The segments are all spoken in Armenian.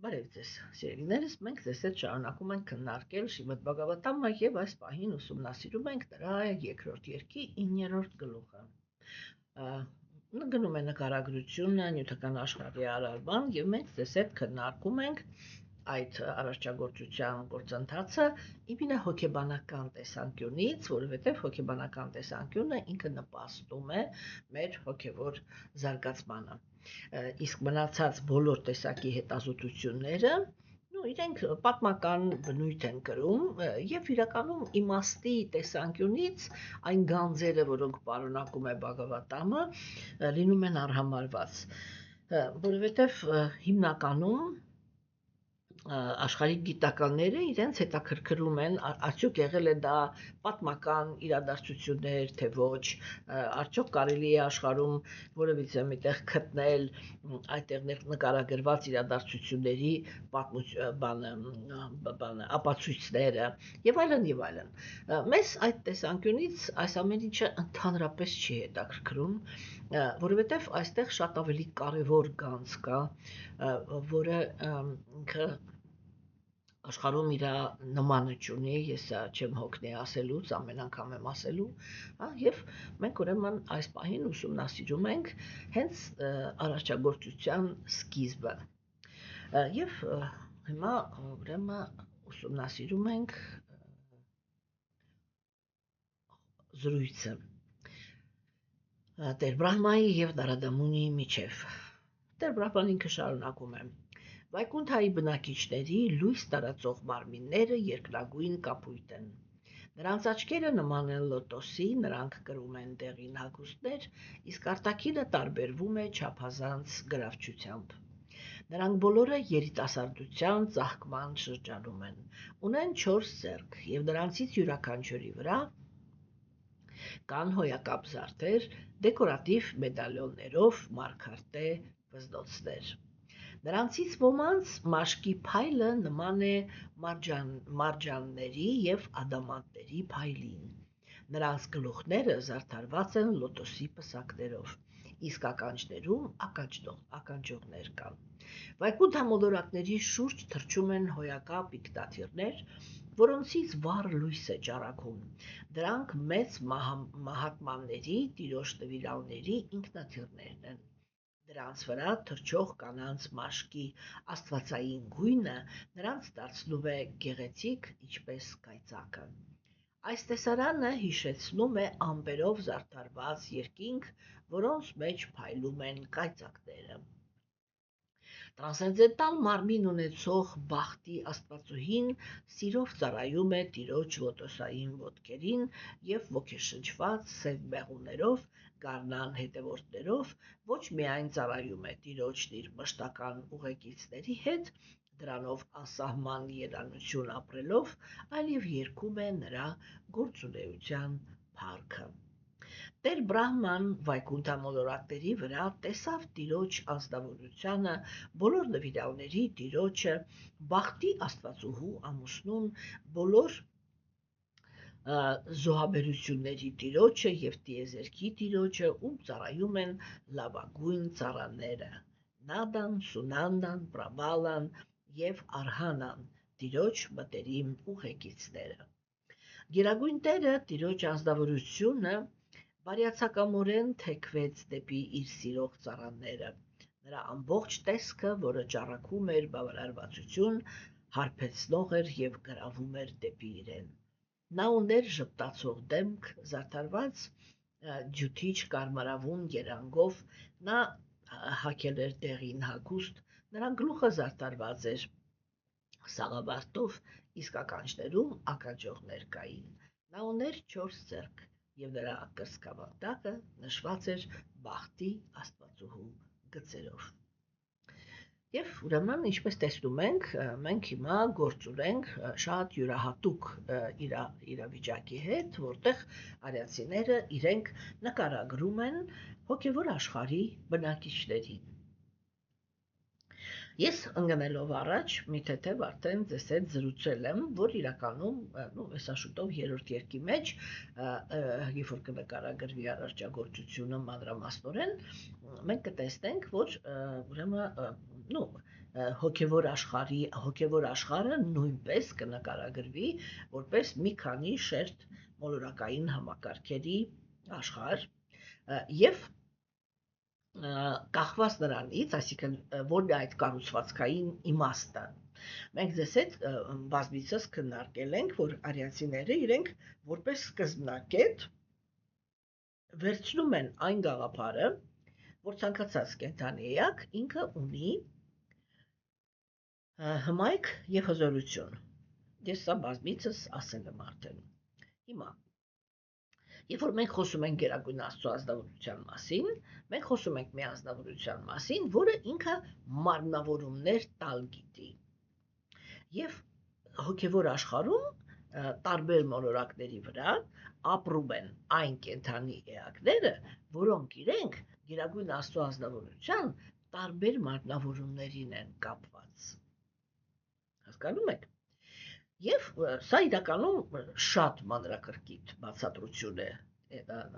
Բարև ձեզ, սիրելիներս, մենք ձեզ հետ շարունակում ենք քննարկել Շրիմադ Բհագավատամը եւ այս պահին ուսումնասիրում ենք նրա երկրորդ երկի 9-րդ գլուխը։ Գնում է նկարագրությունը, նյութական աշխարհի արարման եւ մենք ձեզ հետ քննարկում ենք այդ արարչագործության գործընթացը իբինը հոգեբանական տեսանկյունից, որովհետև հոգեբանական տեսանկյունը ինքը նպաստում է մեր հոգևոր զարգացմանը։ Իսկ մնացած բոլոր տեսակի հետազոտությունները իրենք պատմական բնույթ են կրում եւ իրականում իմաստի տեսանկյունից այն գանձերը, որոնք պարունակում է Բհագավատամը, լինում են արհամարված, որովհետեւ հիմնականում աշխարհիկ գիտականները իրենց հետաքրքրում են արդյոք եղել է դա պատմական իրադարձություններ, թե ոչ, արդյոք կարելի է աշխարհում որևիցե միտեղ գտնել այդտեղ նկարագրված իրադարձությունների ապացույցները եւ այլն եւ այլն։ Մեզ այդ տեսանկյունից այս ամեն ինչը ընդհանրապես չի հետաքրքրում, որովհետեւ այստեղ շատ ավելի կարևոր գանձ կա, որը ինքը աշխարհում իր նմանը չունի, ես չեմ հոգնի ասելուց, ամեն անգամ եմ ասելու, եւ մենք ուրեմն այս պահին ուսումնասիրում ենք հենց արարչագործության սկիզբը։ Եվ հիմա ուրեմն ուսումնասիրում ենք զրույցը Տեր Բրահմայի եւ Նարադա Մունիի միջև։ Տեր Բրահման ինքը շարունակում է. Վայկունթայի բնակիչների լույս տարածող մարմինները երկնագույն կապույտ են։ Նրանց աչքերը նման են լոտոսի, նրանք կրում են դեղին հագուստներ, իսկ արտաքինը տարբերվում է չափազանց գրավչությամբ։ Նրանք բոլորը երիտասարդության ծաղկման շրջանում են, ունեն 4 ձեռք եւ նրանցից յուրաքանչյուրի վրա կան հոյակապ զարդեր, դեկորատիվ մեդալյոններով մարգարտե վզնոցներ։ Նրանցից ոմանց մաշկի փայլը նման է մարջանների եւ ադամանդների փայլին։ Նրանց գլուխները զարդարված են լոտոսի պսակներով, իսկ ականջներում ականջողներ կան։ Վայկունթ համոլորակների շուրջ թռչում են հոյակապ ինքնաթիռներ, որոնցից վառ լույս է ճառագում։ Դրանք մեծ մահատմանների, տիրոջ նվիրալների ինքնաթիռներն են։ Դրանց վրա թռչող կանանց մաշկի աստվածային գույնը նրանց դարձնում է գեղեցիկ ինչպես կայծակը։ Այս տեսարանը հիշեցնում է ամպերով զարդարված երկինք, որոնց մեջ փայլում են կայծակները։ Տրանսցենդենտալ մարմին ունեցող Բախտի աստվածուհին սիրով ծառայում է տիրոջ լոտոսային ոտքերին եւ ոգեշնչված սև մեղուներով, գարնան հետևորդներով ոչ միայն ծառայում է տիրոջն իր մշտական ուղեկիցների հետ, դրանով անսահման երանություն ապրելով, այլև երգում է նրա գործունեության փառքը։ Տեր Բրահման Վայկունթ համոլորակների վրա տեսավ տիրոջ ազնվորությանը, բոլոր նվիրալների տիրոջը, Բախտի աստվածուհու ամուսնուն, բոլոր զոհաբերությունների տիրոջը եւ տիեզերքի տիրոջը, ում ծառայում են լավագույն ծառաները՝ Նադան, Սունանդան, Պրաբալան եւ Արհանան, տիրոջ մտերիմ ուղեկիցները։ Գերագույն Տերը տիրոջ ազնվորությունը բարյացակամորեն թեքվեց դեպի իր սիրող ծառաները։ Նրա ամբողջ տեսքը, որը ճառագում էր բավարարվածություն, հարբեցնող էր եւ գրավում էր դեպի իրեն։ Նա ուներ ժպտացող դեմք, զարդարված ջութիչ կարմարավուն երանգով, նա հագել էր դեղին հագուստ, նրա գլուխը զարդարված էր սաղավարտով, իսկ ականջներում ականջողներ կային։ Նա ուներ 4 ձեռք, եւ նրա կրծքավանդակը նշված էր Բախտի աստվածուհու գծերով։ Եվ ուրեմն, ինչպես տեսնում ենք, մենք հիմա գործ ունենք շատ յուրահատուկ իրավիճակի հետ, որտեղ արիացիները իրենք նկարագրում են հոգևոր աշխարհի բնակիչներին։ Ես ընկնելով առաջ մի թեթև արդեն ձեզ հետ զրուցել եմ, որ իրականում, հեսաշուտով 3-րդ երկի մեջ, երբ որ կնկարագրվի արարչագործությունը մանրամասնորեն, մենք կտեսնենք, որ ուրեմն հոգևոր աշխարհը նույնպես կնկարագրվի որպես մի քանի շերտ մոլորակային համակարգերի աշխարհ եւ կախված նրանից, այսինքն որն է այդ կառուցվածքային իմաստը։ Մենք ձեզ հետ բազմիցս քննարկել ենք, որ արիացիները իրենք որպես սկզբնակետ վերցնում են այն գաղափարը, որ ցանկացած կենդանի էակ ինքը ունի հմայք եւ հզորություն։ Ես սա բազմիցս ասել եմ արդեն։ Հիմա Երբ որ մենք խոսում ենք Գերագույն Աստծո ազնվորության մասին, մենք խոսում ենք մի ազնվորության մասին, որը ինքը մարմնավորումներ տալ գիտի։ Եվ հոգևոր աշխարհում տարբեր մոլորակների վրա ապրում են այն կենդանի էակները, որոնք իրենք Գերագույն Աստծո ազնվորության տարբեր մարմնավորումներին են կապված։ Հասկանում եք։ Եվ սա իրականում շատ մանրակրկիտ բացատրություն է,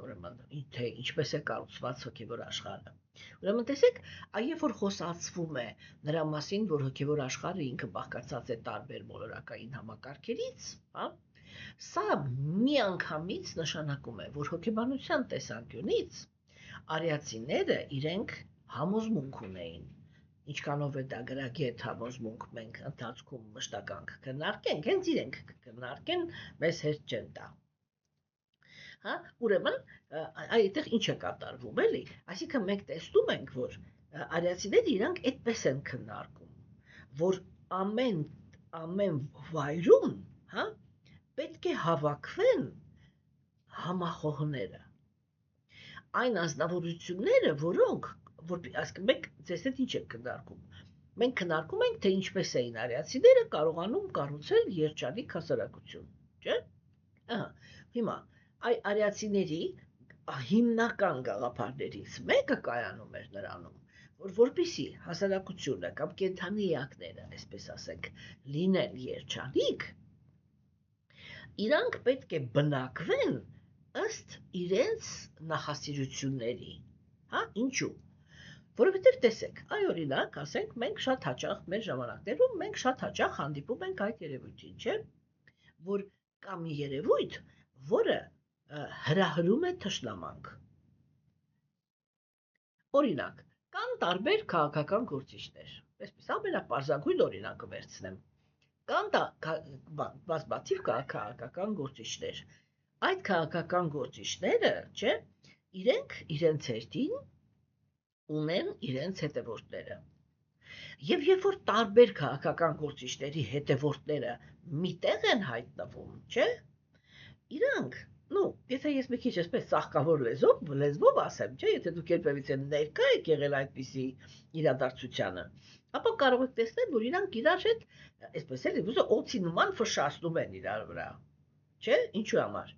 ուրեմն թե ինչպես է կառուցված հոգևոր աշխարհը։ Ուրեմն տեսեք, երբ որ խոսացվում է նրա մասին, որ հոգևոր աշխարհը ինքը բաղկացած է տարբեր մոլորակային համակարգերից, հա, սա միանգամից նշանակում է, որ հոգեբանության տեսանկյունից արիացիները իրենք համոզմունք ունեին։ Ինչքանով է դա գրագետ համոզմունք մենք ընթացքում մշտական կքննարկենք, հենց իրենք կքննարկեն, մեզ հեշտ չեն տա։ Հա, ուրեմն այդտեղ ինչ է կատարվում, էլի։ Այսինքն մենք տեսնում ենք, որ արիացիները իրանք այդպես են քննարկում, որ ամեն վայրում, հա, պետք է հավաքվեն համախոհները։ Այն ազնվորությունները, որոնք այսինքն մենք ձեզ հետ ինչ ենք քննարկում։ Մենք քննարկում ենք, թե ինչպես էին արիացիները կարողանում կառուցել երջանիկ հասարակություն, չէ՞։ Ահա, հիմա արիացիների հիմնական գաղափարներից մեկը կայանում էր նրանում, որ որպեսզի հասարակությունը կամ կենդանի էակները, այսպես ասենք, լինեն երջանիկ, իրանք պետք է բնակվեն ըստ իրենց նախասիրությունների, հա, ինչու։ Որովհետև տեսեք, օրինակ, ասենք, մենք շատ հաճախ մեր ժամանակներում մենք շատ հաճախ հանդիպում ենք այդ երևույթին, չէ՞, որ կա մի երևույթ, որը հրահրում է թշնամանք։ Օրինակ, կան տարբեր քաղաքական գործիչներ, այսպես ամենապարզագույն օրինակը վերցնեմ։ Կան բազմաթիվ քաղաքական գործիչներ։ Այդ քաղաքական գործիչները, չէ, իրենք իրենց հերթին ունեն իրենց հետևորդները։ Եվ երբ որ տարբեր քաղաքական գործիչների հետևորդները միտեղ են հայտնվում, չէ, իրանք, եթե ես մի քիչ այսպես ծաղկավոր լեզվով ասեմ, չէ, եթե դուք երբևիցե ներկա եք եղել այդպիսի իրադարձությանը, ապա կարող եք տեսնել, որ իրանք իրար հետ, այսպես էլի, օձի նման ֆշշացնում են իրար վրա, չէ, ինչու համար։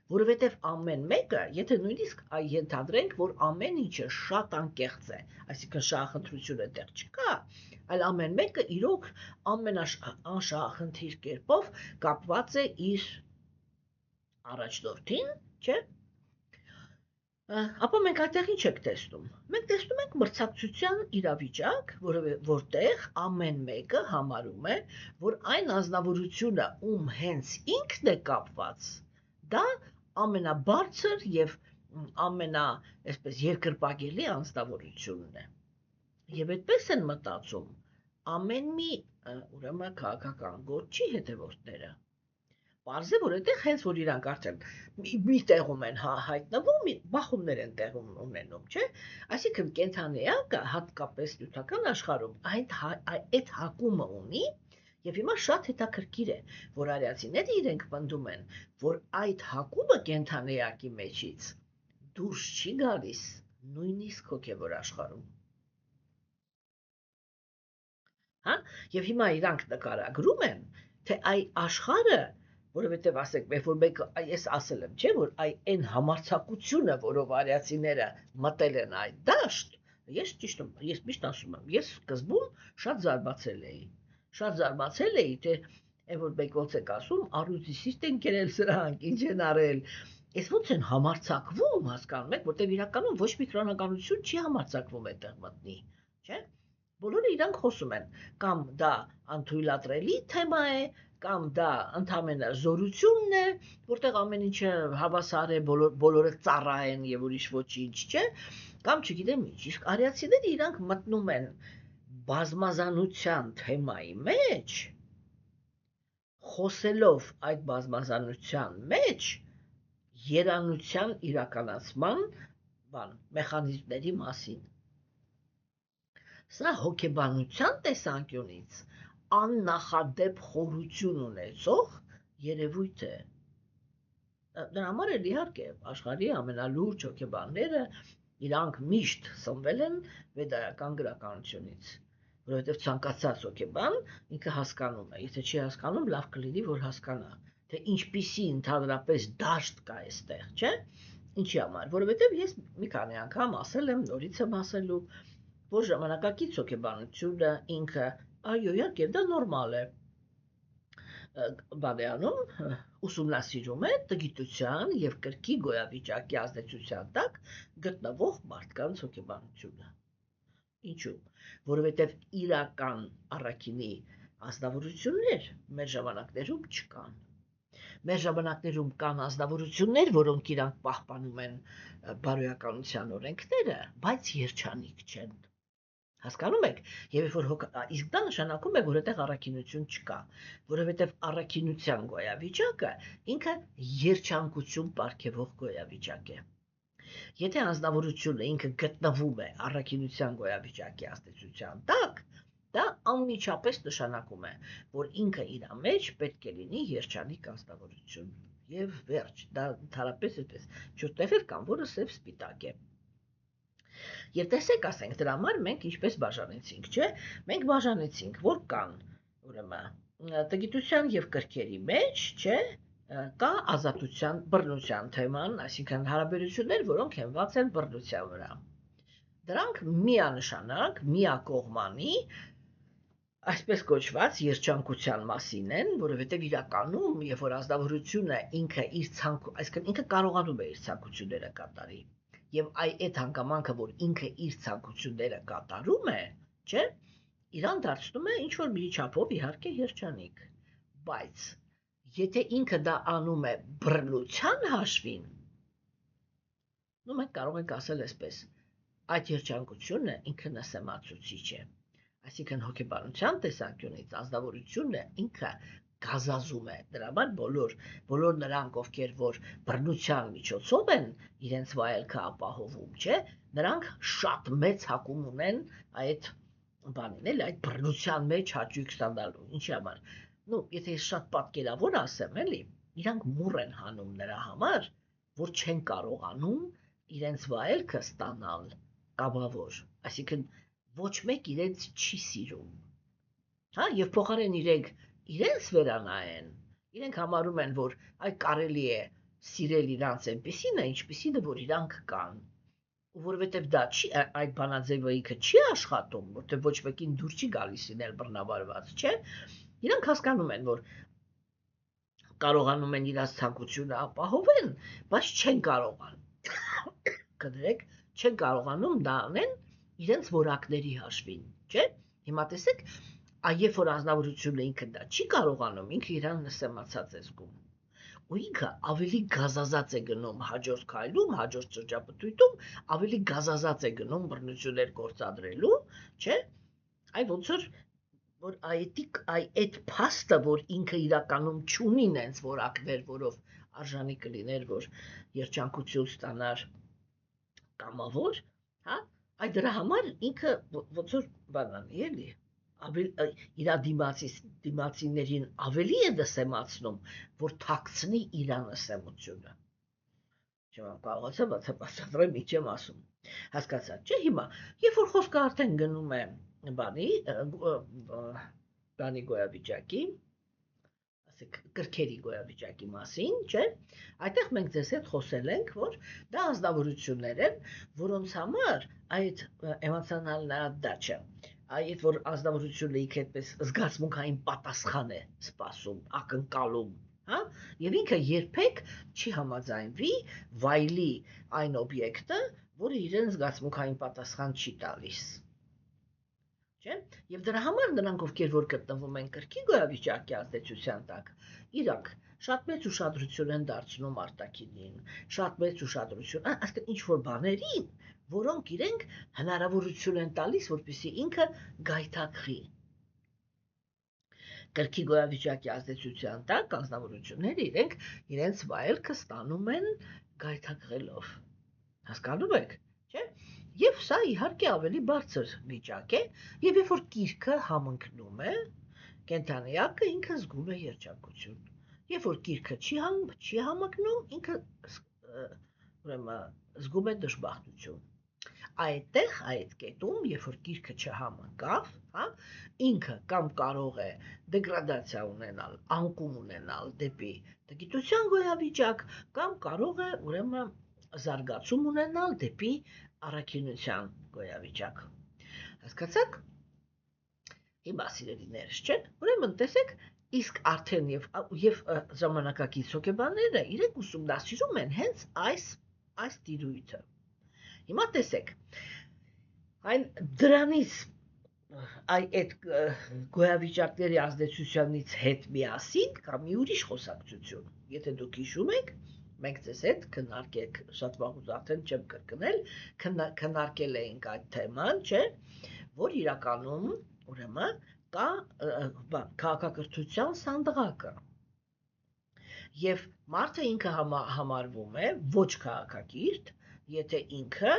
Որովհետև ամեն մեկը, եթե նույնիսկ ենթադրենք, որ ամեն ինչը շատ անկեղծ է, այսինքն շահախնդրություն այդտեղ չկա, այլ ամեն մեկը իրոք անշահախնդիր կերպով կապված է իր առաջնորդին, չէ՞։ Ապա մենք այդտեղ ինչ ենք տեսնում։ Մենք տեսնում ենք մրցակցության իրավիճակ, որտեղ ամեն մեկը համարում է, որ այն ազնվորությունը, ում հենց ինքն է կապված, դա ամենաբարձր եւ այսպես երկրպագելի անձնավորությունն է։ Եվ այդպես են մտածում ամեն մի ուրեմն քաղաքական գործի հետևորդները։ Պարզ է, որ այդտեղ հենց որ իրանք արդեն մի տեղում են հայտնվում, բախումներ են տեղ ունենում, չէ՞։ Այսինքն կենդանի էակը հատկապես նյութական աշխարհում այդ հակումը ունի։ Եվ հիմա շատ հետաքրքիր է, որ արիացիները իրենք պնդում են, որ այդ հակումը կենդանի էակի մեջից դուրս չի գալիս նույնիսկ հոգևոր աշխարհում։ Հա, եւ հիմա իրանք նկարագրում են, թե այ աշխարհը, որովհետեւ ասեք, որ մենք ես ասել եմ, չէ, որ այն համարձակությունը, որով արիացիները մտել են այդ դաշտ, ես ճիշտ եմ, ես միշտ ասում եմ, ես սկզբում շատ զարմացել էի, թե որ մեկ ոնց եք ասում, առյուծիսիստ են կերել սրանք, ինչ են արել, ես ոնց են համարձակվում, հասկանում եք, որտեղ իրականում ոչ մի քրոնականություն չի համարձակվում այդտեղ մտնի, չէ։ Բոլորը իրանք խոսում են, կամ դա անթույլատրելի թեմա է, կամ դա ընդամենը զորությունն է, որտեղ ամեն ինչը հավասար է, բոլորը ծառա են եւ ուրիշ ոչինչ չէ, կամ չգիտեմ ինչ, իսկ արիացիները իրանք մտնում են բազմազանության թեմայի մեջ, խոսելով այդ բազմազանության մեջ երանության իրականացման մեխանիզմների մասին։ Սա հոգեբանության տեսանկյունից աննախադեպ խորություն ունեցող երևույթ է։ Դրա համար էլ իհարկե աշխարհի ամենալուրջ հոգեբանները իրանք միշտ սնվել են վեդայական գրականությունից, որովհետև ցանկացած հոգեբան ինքը հասկանում է, եթե չի հասկանում, լավ կլինի, որ հասկանա, թե ինչպիսի ընդհանրապես դաշտ կա այստեղ, չէ՞։ Ինչի համար, որովհետև ես մի քանի անգամ ասել եմ, նորից եմ ասելու, որ ժամանակակից հոգեբանությունը ինքը, այո, իհարկե, դա նորմալ է, բան է անում, ուսումնասիրում է տգիտության եւ կրքի գոյավիճակի ազդեցության տակ գտնվող մարդկանց հոգեբանությունը։ Ինչու՞։ Որովհետեւ իրական առաքինի ազնվորություններ մեր ժամանակներում չկան։ Մեր ժամանակներում կան ազնվորություններ, որոնք իրանք պահպանում են բարոյականության օրենքները, բայց երջանիկ չեն։ Հասկանում եք, եւ երբ որ իսկ դա նշանակում է, որ այդտեղ առաքինություն չկա, որովհետեւ առաքինության գոյավիճակը ինքը երջանկություն ապարգևող գոյավիճակ է։ Եթե անձնավորությունը ինքը գտնվում է առաքինության գոյավիճակի ազդեցության տակ, դա անմիջապես նշանակում է, որ ինքը իր մեջ պետք է լինի երջանիկ անձնավորություն։ Եվ վերջ, դա ընդհանրապես այդպես, չորտեղ կան, որը սև սպիտակ է։ Եվ տեսեք, ասենք, դրա համար մենք ինչպես բաժանեցինք, չէ՞։ Մենք բաժանեցինք, որ կան, ուրեմն, տգիտության եւ կրքերի մեջ, չէ՞, կա ազատության, բռնության թեման, այսինքն հարաբերություններ, որոնք հենված են բռնության վրա։ Դրանք միանշանակ, միակողմանի, այսպես կոչված երջանկության մասին են, որովհետև իրականում, երբ որ ազնվորությունը ինքը իր այսինքն ինքը կարողանում է իր ցանկությունները կատարի։ Եվ այդ հանգամանքը, որ ինքը իր ցանկությունները կատարում է, չէ՞, իրան դարձնում է ինչ-որ մի չափով իհարկե երջանիկ։ Բայց եթե ինքը դա անում է բռնության հաշվին, մենք կարող ենք ասել այսպես, այդ երջանկությունը ինքը նսեմացուցիչ է։ Այսինքն հոգեբանության տեսանկյունից ազնվորությունը ինքը գազազում է, դրա համար բոլոր նրանք, ովքեր որ բռնության միջոցով են իրենց վայելքը ապահովում, չէ, նրանք շատ մեծ հակում ունեն այդ բանին, էլ այդ բռնության մեջ հաճույք ստանալու։ Ինչի համար։ Եթե ես շատ պատկերավոր ասեմ, էլի, իրանք մուռ են հանում նրա համար, որ չեն կարողանում իրենց վայելքը ստանալ կամավոր, այսինքն ոչ մեկ իրենց չի սիրում։ Հա, եւ փոխարեն իրենց վերանայեն, իրենք համարում են, որ այ կարելի է սիրել իրանց այնպիսին է, ինչպիսին է, որ իրանք կան, որովհետև դա չի, այդ բանաձևը ինքը չի աշխատում, որտեղ ոչ մեկին դուր չի գալիս լինել բռնաբարված, չէ, իրանք հասկանում են, որ կարողանում են իրաց ցանկությունը ապահովեն, բայց չեն կարողանում, կներեք, չեն կարողանում դա անեն իրենց որակների հաշվին, չէ, հիմա տեսեք, երբ որ ազնվորությունը ինքը դա չի կարողանում, ինքը իրան նսեմացած է զգում։ Ու ինքը ավելի գազազած է գնում հաջորդ քայլում, հաջորդ շրջապտույտում, ավելի գազազած է գնում բռնություններ գործադրելու, չէ՞։ Այ ոնց որ այդ փաստը, որ ինքը իրականում չունի նենց որակներ, որով արժանի կլիներ, որ երջանկություն ստանար կամավոր, հա, այդ դրա համար ինքը ոնց որ բանանի էլի իր դիմացիներին ավելի է նսեմացնում, որ թաքցնի իր նսեմությունը։ Չեմ կարողացա բացատրեմ ինչ եմ ասում։ Հասկացա՞ք, չէ՞ հիմա, երբ որ խոսքը արդեն գնում է բանի գոյավիճակի, ասեք կրքերի գոյավիճակի մասին, չէ՞, այդտեղ մենք ձեզ հետ խոսել ենք, որ դա ազնվորություններ են, որոնց համար այդ էմոցիոնալ նարադաչը այդ որ ազնվորությունը ինքը այդպես զգացմունքային պատասխան է սպասում, ակնկալում, հա, եւ ինքը երբեք չի համաձայնվի վայելի այն օբյեկտը, որը իրեն զգացմունքային պատասխան չի տալիս։ Չէ՞։ Եվ դրա համար նրանք, ովքեր որ գտնվում են կրկին գոյավիճակի ազդեցության տակ, իրանք շատ մեծ ուշադրություն են դարձնում արտաքինին, շատ մեծ ուշադրություն, այսինքն ինչ որ բաներին, որոնք իրենք հնարավորություն են տալիս, որպեսզի ինքը գայթակղի։ Կրկի գոյավիճակի ազդեցության տակ անձնավորությունները իրենց վայելքը ստանում են գայթակղելով։ Հասկանում եք, չէ՞։ Եվ սա իհարկե ավելի բարձր վիճակ է, եւ երբ որ գիրքը համընկնում է, կենթանիակը ինքը զգում է երջանկություն։ Երբ որ գիրքը չի համընկնում, ինքը ուրեմն զգում է դժբախտություն։ Այդտեղ այդ կետում, երբ որ գիրքը չհամընկավ, հա, ինքը կամ կարող է դեգրադացիա ունենալ, անկում ունենալ դեպի գիտության գոյավիճակ, կամ կարող է ուրեմն զարգացում ունենալ դեպի առաքինության գոյավիճակ։ Հասկացաք։ Հիմա սիրելիներս, չէ՞։ Ուրեմն տեսեք, իսկ արդեն եւ ժամանակակից հոգեբանները իրենք ուսումնասիրում են հենց այս տիրույթը։ Հիմա տեսեք, այն դրանից այդ գոյավիճակների ազդեցությունից հետ միասին կա մի ուրիշ խոսակցություն։ Եթե դուք հիշում եք, մենք ձեզ հետ քննարկեք, շատ վաղուց արդեն չեմ կրկնել, քննարկել էինք այդ թեման, չէ, որ իրականում ուրեմն կա քաղաքակրթության սանդղակը։ Եվ մարդը ինքը համարվում է ոչ քաղաքակիրթ, եթե ինքը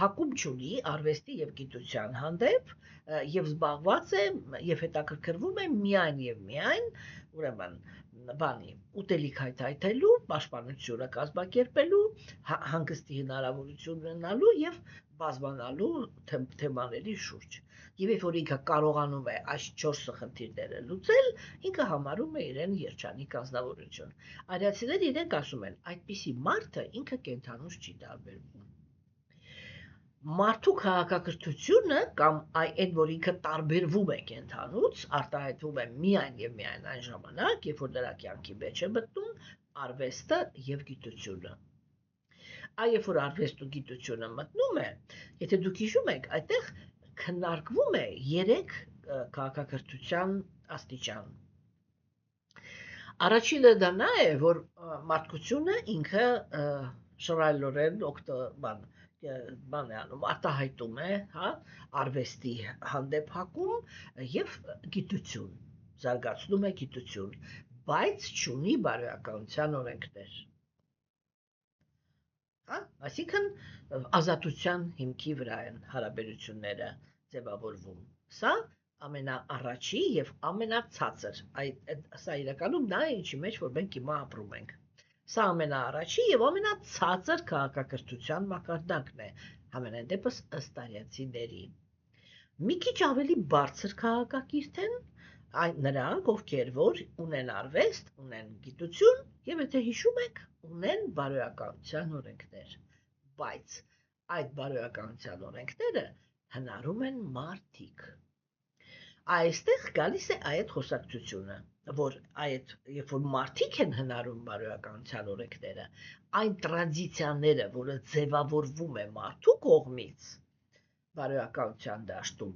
հակում չունի արվեստի եւ գիտության հանդեպ եւ զբաղված է եւ հետաքրքրվում է միայն եւ միայն ուրեմն ուտելիք հայթայթելու, պաշտպանությունը կազմակերպելու, հանգստի հնարավորություն ունենալու եւ բազմանալու թեմաների շուրջ։ Եվ երբ որ ինքը կարողանում է այս 4 խնդիրները լուծել, ինքը համարում է իրեն երջանիկ անձնավորություն։ Արիացիները իրենք ասում են, այդպիսի մարդը ինքը կենթանուց չի տարբերվում։ Մարդու քաղաքակրթությունը կամ այն, որ ինքը տարբերվում է կենթանուց, արտահայտվում է միայն եւ միայն այն ժամանակ, երբ որ նրա կյանքի մեջ է մտնում արվեստը եւ գիտությունը։ Երբ որ արվեստը ու գիտությունը մտնում է, եթե դուք հիշում եք, այդտեղ քննարկվում է 3 քաղաքակրթության աստիճան։ Առաջինը դա նա է, որ մարդկությունը ինքը շռայլորեն արտահայտում է, հա, արվեստի հանդեպ հակում եւ գիտություն, զարգացնում է գիտություն, բայց չունի բարոյականության օրենքներ։ Հա, այսինքն ազատության հիմքի վրա են հարաբերությունները ձևավորվում։ Սա ամենաառաջի եւ ամենացածր, սա իրականում նա է, ինչի մեջ որ մենք հիմա ապրում ենք։ Սա ամենաառաջի եւ ամենացածր քաղաքակրթության մակարդակն է, համենայն դեպս ըստ արիացիների։ Մի քիչ ավելի բարձր քաղաքակիրթ են նրանք, ովքեր որ ունեն արվեստ, ունեն գիտություն եւ եթե հիշում եք, ունեն բարոյականության օրենքներ, բայց այդ բարոյականության օրենքները հնարում են մարդիկ։ Այստեղ գալիս է այդ խոսակցությունը, որ երբ որ մարդիկ են հնարում բարոյականության օրենքները, այն տրադիցիաները, որը ձևավորվում է մարդու կողմից բարոյականության դաշտում,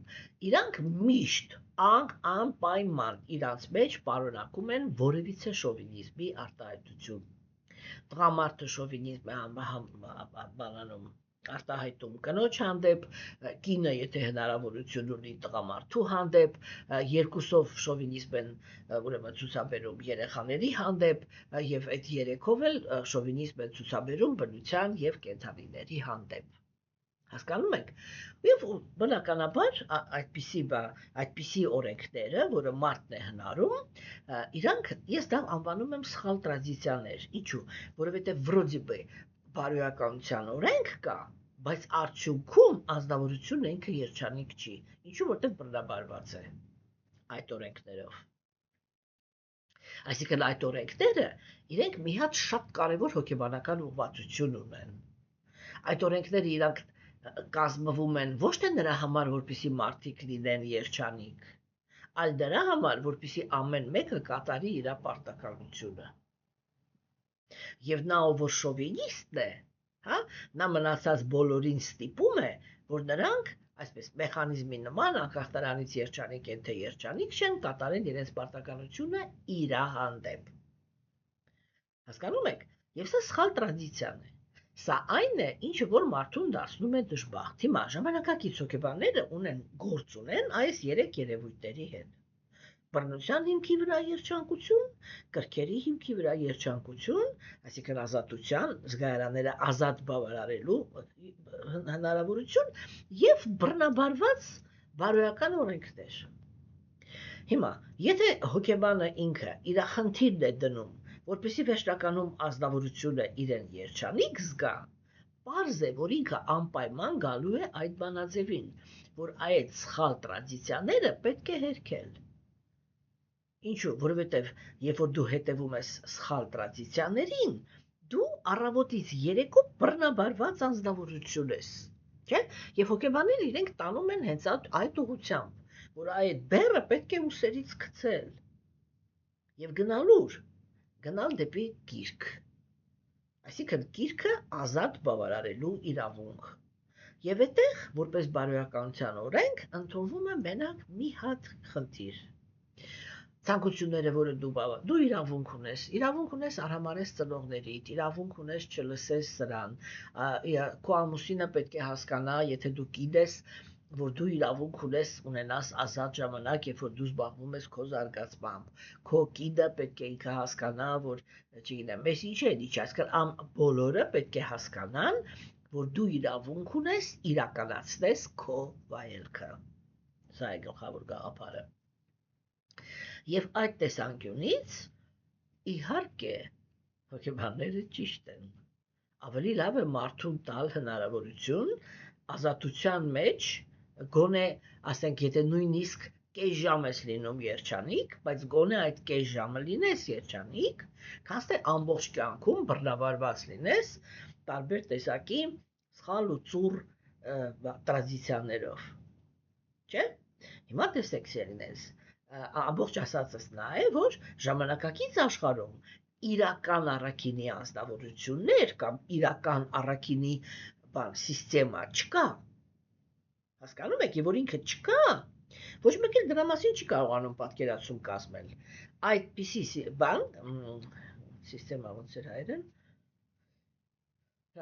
իրանք միշտ անպայման իրանց մեջ պարունակում են որևիցե շովինիզմի արտահայտություն։ Տղամարդը շովինիզմ է արտահայտում կնոջ հանդեպ, կինը եթե հնարավորություն ունի տղամարդու հանդեպ, երկուսով շովինիզմ են ուրեմն ցուցաբերում երեխաների հանդեպ եւ այդ երեքով էլ շովինիզմ են ցուցաբերում բնության եւ կենդանիների հանդեպ։ Հասկանում եք։ Եվ բնականաբար այդպիսի օրենքները, որը մարդն է հնարում, իրանք ես դա անվանում եմ սխալ տրադիցիաներ։ Ինչու՞։ Որովհետեւ վրոդի բարոյականության օրենք կա, բայց արդյունքում անձնավորությունն ինքը երջանիկ չի։ Ինչու՞, որտեղ բռնաբարված է այդ օրենքներով։ Այսինքն այդ օրենքները իրենք մի հատ շատ կարևոր հոգեբանական ուղղվածություն ունեն։ Այդ օրենքները իրանք կազմվում են ոչ թե նրա համար, որպեսզի մարդիկ լինեն երջանիկ, այլ դրա համար, որպեսզի ամեն մեկը կատարի իր պարտականությունը։ Եվ նա ով որ շովինիստ է, հա, նա մնացած բոլորին ստիպում է, որ նրանք այսպես մեխանիզմի նման անկախ նրանից երջանիկ են թե երջանիկ չեն, կատարեն իրենց պարտականությունը իրա հանդեպ։ Հասկանում եք, եւ սա սխալ տրադիցիան է։ Սա այն է, ինչը որ մարդուն դարձնում է դժբախտ։ Հիմա ժամանակակից հոգեբանները գործ ունեն այս 3 երևույթների հետ։ Բռնության հիմքի վրա երջանկություն, կրքերի հիմքի վրա երջանկություն, այսինքն ազատության, զգայարանները ազատ բավարարելու հնարավորություն եւ բռնաբարված բարոյական օրենքներ։ Հիմա, եթե հոգեբանը ինքը իր խնդիրն է դնում, որպեսզի վերջնականում ազնվորությունը իրեն երջանիկ զգա, պարզ է, որ ինքը անպայման գալու է այդ բանաձևին, որ այդ սխալ տրադիցիաները պետք է հերքել։ Ինչու, որովհետև երբ որ դու հետևում ես սխալ տրադիցիաներին, դու առավոտից երեկո բռնաբարված անձնավորություն ես, չէ՞։ Եվ հոգեբանները իրենք տանում են հենց այդ ուղղությամբ, որ այդ բեռը պետք է ուսերից գցել եւ գնալ դեպի գիրք, այսինքն գիրքը ազատ բավարարելու իրավունք, եւ այդտեղ, որպես բարոյականության օրենք, ընդունվում է մենակ մի հատ խնդիր, ցանկությունները, որը դու իրավունք ունես արհամարհես ծնողներիդ, իրավունք ունես չլսես սրան, քո ամուսինը պետք է հասկանա, եթե դու գիտես, որ դու իրավունք ունենաս ազատ ժամանակ, երբ որ դու զբաղվում ես քո զարգացմամբ, քո կիդը պետք է ինքը հասկանա, որ չգիտեմ, մեզ ինչ է դիչ, այսինքն բոլորը պետք է հասկանան, որ դու իրավունք ունես իրականացնես քո վայելքը։ Սա է գլխավոր գաղափարը։ Եվ այդ տեսանկյունից իհարկե հոգեբանները ճիշտ են։ Ավելի լավ է մարդուն տալ հնարավորություն ազատության մեջ գոնե, ասենք, եթե նույնիսկ կես ժամ ես լինում երջանիկ, բայց գոնե այդ կես ժամը լինես երջանիկ, քան թե ամբողջ կյանքում բռնաբարված լինես տարբեր տեսակի սխալ ու ծուռ տրադիցիաներով։ Չէ՞։ Հիմա տեսեք սերիներս, ամբողջ ասածս նա է, որ ժամանակակից աշխարհում իրական առաքինի անձնավորություններ կամ իրական առաքինի սիստեմա չկա։ Հասկանում եք, որ ինքը չկա, ոչ մեկ էլ դրա մասին չի կարողանում պատկերացում կազմել։ Այդպիսի բան, սիստեմա ոնց էր հայերեն,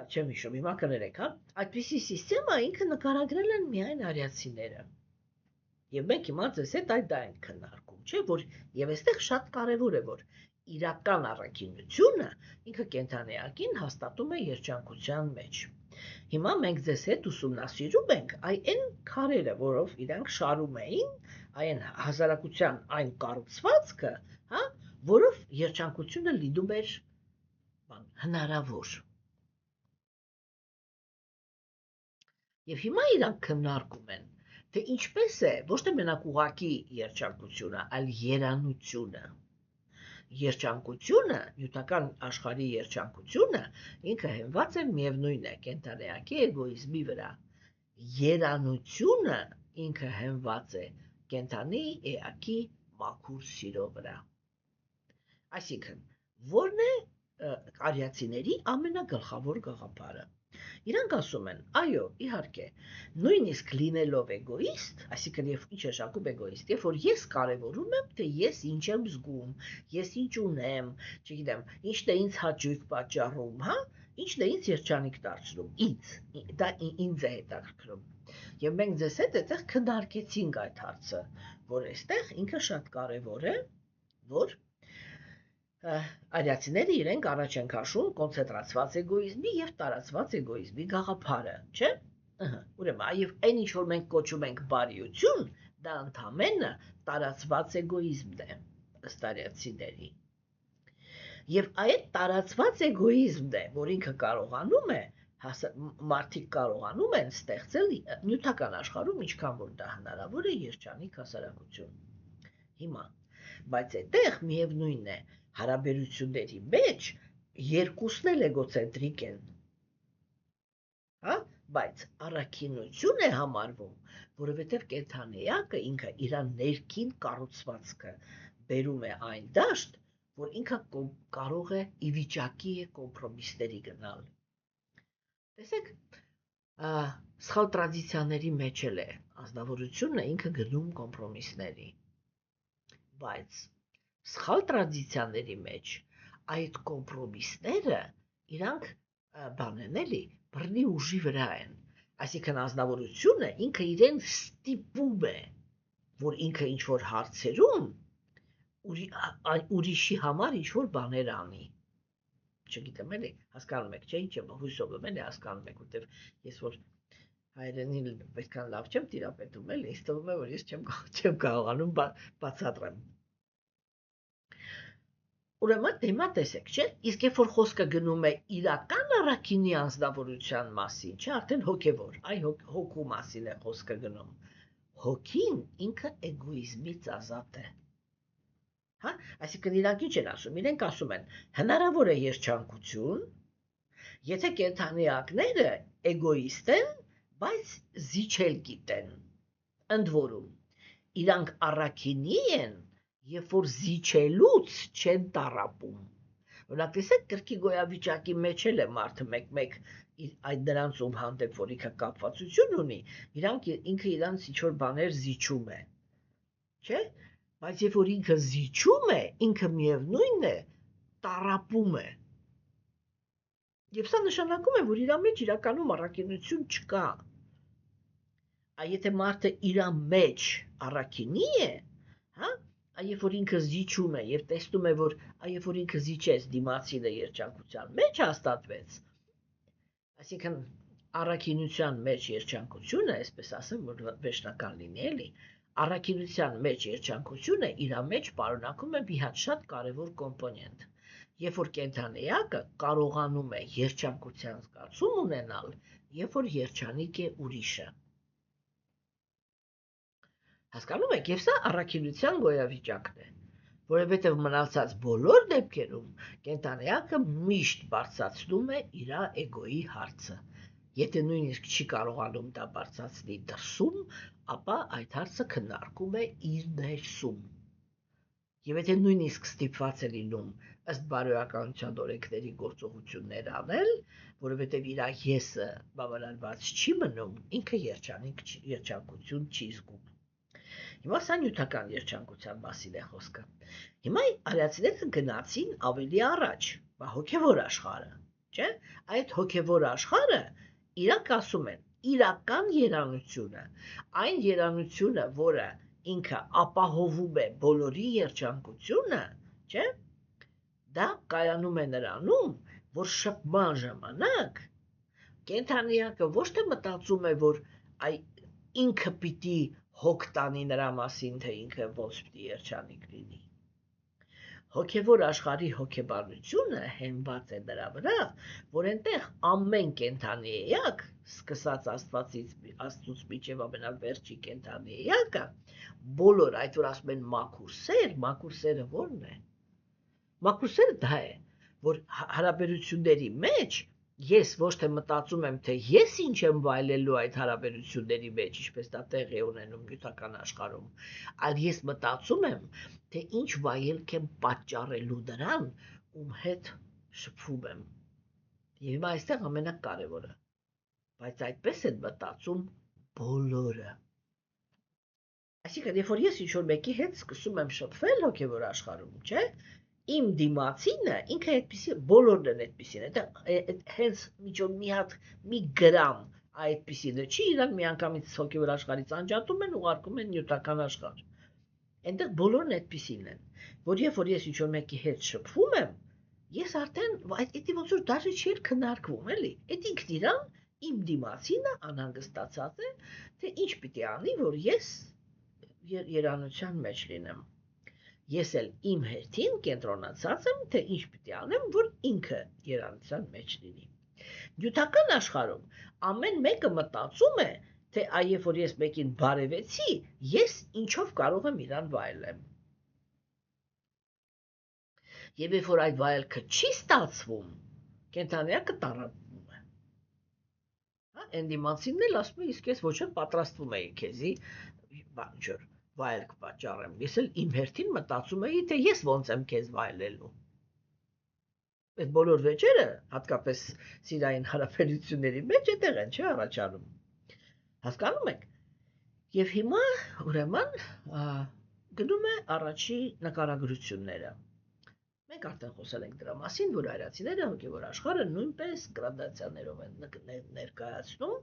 չեմ հիշում, հիմա կներեք, այդպիսի սիստեմա ինքը նկարագրել են միայն արիացիները։ Եվ մենք հիմա ձեզ հետ դա ենք քննարկում, չէ՞, որ եւ այստեղ շատ կարեւոր է, որ իրական առաքինությունը ինքը կենթանիակին հաստատում է երջանկության մեջ։ Հիմա մենք ձեզ հետ ուսումնասիրում ենք այն քարերը, որով իրանք շարում էին, այն հասարակության այն կառուցվածքը, որով երջանկությունը լինում էր հնարավոր։ Եվ հիմա իրանք քննարկում են, թե ինչպես է ոչ թե մենակ ուղղակի երջանկությունը, այլ երանությունը։ Երջանկությունը, նյութական աշխարհի երջանկությունը, ինքը հենված է միևնույն է կենթանիակի էգոիզմի վրա։ Երանությունը ինքը հենված է կենթանի էակի մաքուր սիրո վրա։ Այսինքն, որն է արիացիների ամենագլխավոր գաղափարը։ Իրանք ասում են, այո, իհարկե, նույնիսկ լինելով էգոիստ, այսինքն եւ ինչ է շակում էգոիստ, երբ որ ես կարևորում եմ, թե ես ինչ եմ զգում, ես ինչ ունեմ, չգիտեմ, ինչն է ինձ հաճույք պատճառում, ինչն է ինձ երջանիկ դարձնում, դա ինձ է հետաքրքրում։ Եվ մենք ձեզ հետ այդտեղ քննարկեցինք այդ հարցը, որ այստեղ ինքը շատ կարևոր է, որ արիացիները իրենք առաջ են քաշում կոնցենտրացված էգոիզմի եւ տարածված էգոիզմի գաղափարը, չէ՞։ Ուրեմն, եւ այն ինչ որ մենք կոչում ենք բարիություն, դա ընդամենը տարածված էգոիզմն է ըստ արիացիների։ Եվ այդ տարածված էգոիզմն է, որ ինքը կարողանում է մարդիկ կարողանում են ստեղծել նյութական աշխարհում ինչքան որ դա հնարավոր է երջանիկ հասարակություն։ Հիմա, բայց այդտեղ միևնույն է, հարաբերությունների մեջ երկուսն էլ էգոցենտրիկ են։ Բայց առաքինություն է համարվում, որովհետև կենթանիակը ինքը իր ներքին կառուցվածքը բերում է այն դաշտ, որ ինքը կարող է ի վիճակի է կոմպրոմիսների գնալ։ Տեսեք, Սխալ տրադիցիաների մեջ էլ է, ազնվորությունը ինքը գնում կոմպրոմիսների, բայց սխալ տրադիցիաների մեջ այդ կոմպրոմիսները իրանք բան են էլի, բռնի ուժի վրա են, այսինքն ազնվորությունը ինքը իրեն ստիպում է, որ ինքը ինչ-որ հարցերում ուրիշի համար ինչ-որ բաներ անի, չգիտեմ էլի, հասկանում եք, չէ, ինչ եմ հույսով եմ էլի հասկանում եք, որտև ես որ հայերենին պետքան լավ չեմ տիրապետում էլի, ինձ թվում է, որ ես չեմ կարողանում բացատրեմ։ Ուրեմն հիմա տեսեք, չէ, իսկ երբ որ խոսքը գնում է իրական առաքինի անձնավորության մասին, չէ, արդեն հոգևոր, այ հոգու մասին է խոսքը գնում, հոգին ինքը էգոիզմից ազատ է։ Հա, այսինքն իրանք ինչ են ասում, իրենք ասում են, հնարավոր է երջանկություն, եթե կենդանիակները էգոիստ են, բայց զիջել գիտեն, ընդ որում, իրանք առաքինի են, երբ որ զիջելուց չեն տառապում, օրինակ տեսեք կրկի գոյավիճակի մեջ էլ է մարդը մեկ այդ նրանց ում հանդեպ, որ ինքը կապվածություն ունի, ինքը իրանց ինչ-որ բաներ զիջում է, չէ, բայց երբ որ ինքը զիջում է, ինքը միևնույն է, տառապում է, և սա նշանակում է, որ իրա մեջ իրականում առաքինություն չկա, եթե մարդը իրա մեջ առաքինի է, հա, երբ որ ինքը զիջում է և տեսնում է, որ երբ որ ինքը զիջեց դիմացինը երջանկության մեջ հաստատվեց, այսինքն առաքինության մեջ երջանկությունը, այսպես ասեմ, որ վերջնական լինի էլի, առաքինության մեջ երջանկությունը իրա մեջ պարունակում է մի հատ շատ կարևոր կոմպոնենտ, երբ որ կենդանիակը կարողանում է երջանկության զգացում ունենալ, երբ որ երջանիկ է ուրիշը։ Հասկանում եք, և սա առաքինության գոյավիճակն է, որովհետև մնացած բոլոր դեպքերում կենդանիակը միշտ բարձրացնում է իրա էգոյի հարցը, եթե նույնիսկ չի կարողանում դա բարձրացնի դրսում, ապա այդ հարցը քննարկում է իր ներսում, և եթե նույնիսկ ստիպված է լինում ըստ բարոյականության օրենքների գործողություններ անել, որովհետև իրա եսը բավարարված չի մնում, ինքը երջանկություն չի զգում։ Հիմա սա նյութական երջանկության մասին է խոսքը։ Հիմա արիացիները գնացին ավելի առաջ, հոգևոր աշխարհը, չէ՞։ Այդ հոգևոր աշխարհը իրանք ասում են, իրական երանությունը, այն երանությունը, որը ինքը ապահովում է բոլորի երջանկությունը, չէ՞, դա կայանում է նրանում, որ շփման ժամանակ կենդանիակը ոչ թե մտածում է, որ ինքը պիտի հոգ տանի նրա մասին, թե ինքը ոնց պիտի երջանիկ լինի։ Հոգևոր աշխարհի հոգեբանությունը հենված է նրա վրա, որ այնտեղ ամեն կենդանի էակ, սկսած Աստծուց մինչև ամենավերջի կենդանի էակը, բոլոր, այդ որ ասում են մաքուր սերը ո՞րն է։ Մաքուր սերը դա է, որ հարաբերությունների մեջ ես ոչ թե մտածում եմ, թե ես ինչ եմ վայելելու այդ հարաբերությունների մեջ, ինչպես դա տեղի ունենում նյութական աշխարհում, այլ ես մտածում եմ, թե ինչ վայելք եմ պատճառելու նրան, ում հետ շփվում եմ։ Եվ հիմա այստեղ ամենակարևորը, բայց այդպես են մտածում բոլորը։ Այսինքն, երբ որ ես ինչ-որ մեկի հետ սկսում եմ շփվել հոգևոր աշխարհում, չէ՞, իմ դիմացինը ինքը այդպիսի բոլորն են այդպիսին, հենց մի հատ մի գրամ այդպիսինը չի, իրանք միանգամից հոգևոր աշխարհից անջատում են, ուղարկում են նյութական աշխարհ։ Այնտեղ բոլորն այդպիսին են, որ երբ որ ես ինչ-որ մեկի հետ շփվում եմ, ես արդեն այդ ոնց որ դաժե չի քննարկվում, էլի։ Այդ ինքն իրան իմ դիմացինը անհանգստացած է, թե ինչ պիտի անի, որ ես երանության մեջ լինեմ։ Ես էլ իմ հերթին կենտրոնացած եմ, թե ինչ պիտի անեմ, որ ինքը երանության մեջ լինի։ Նյութական աշխարհում ամեն մեկը մտածում է, թե երբ որ ես մեկին բարևեցի, ես ինչով կարող եմ իրան վայելեմ։ Եվ երբ որ այդ վայելքը չի ստացվում, կենդանիակը տառապում է։ Այն դիմացինն էլ ասում է, իսկ ես ոչ էլ պատրաստվում էի քեզի ինչ-որ վայելք պատճառեմ, ես էլ իմ հերթին մտածում էի, թե ես ոնց եմ քեզ վայելելու։ Այդ բոլոր վեճերը, հատկապես սիրային հարաբերությունների մեջ, այդտեղ են, չէ, առաջանում։ Հասկանում եք։ Եվ հիմա ուրեմն գնում է առաջի նկարագրությունները։ Մենք արդեն խոսել ենք դրա մասին, որ այրացիները հոգևոր աշխարհը նույնպես գրադացիաներով են ներկայացնում։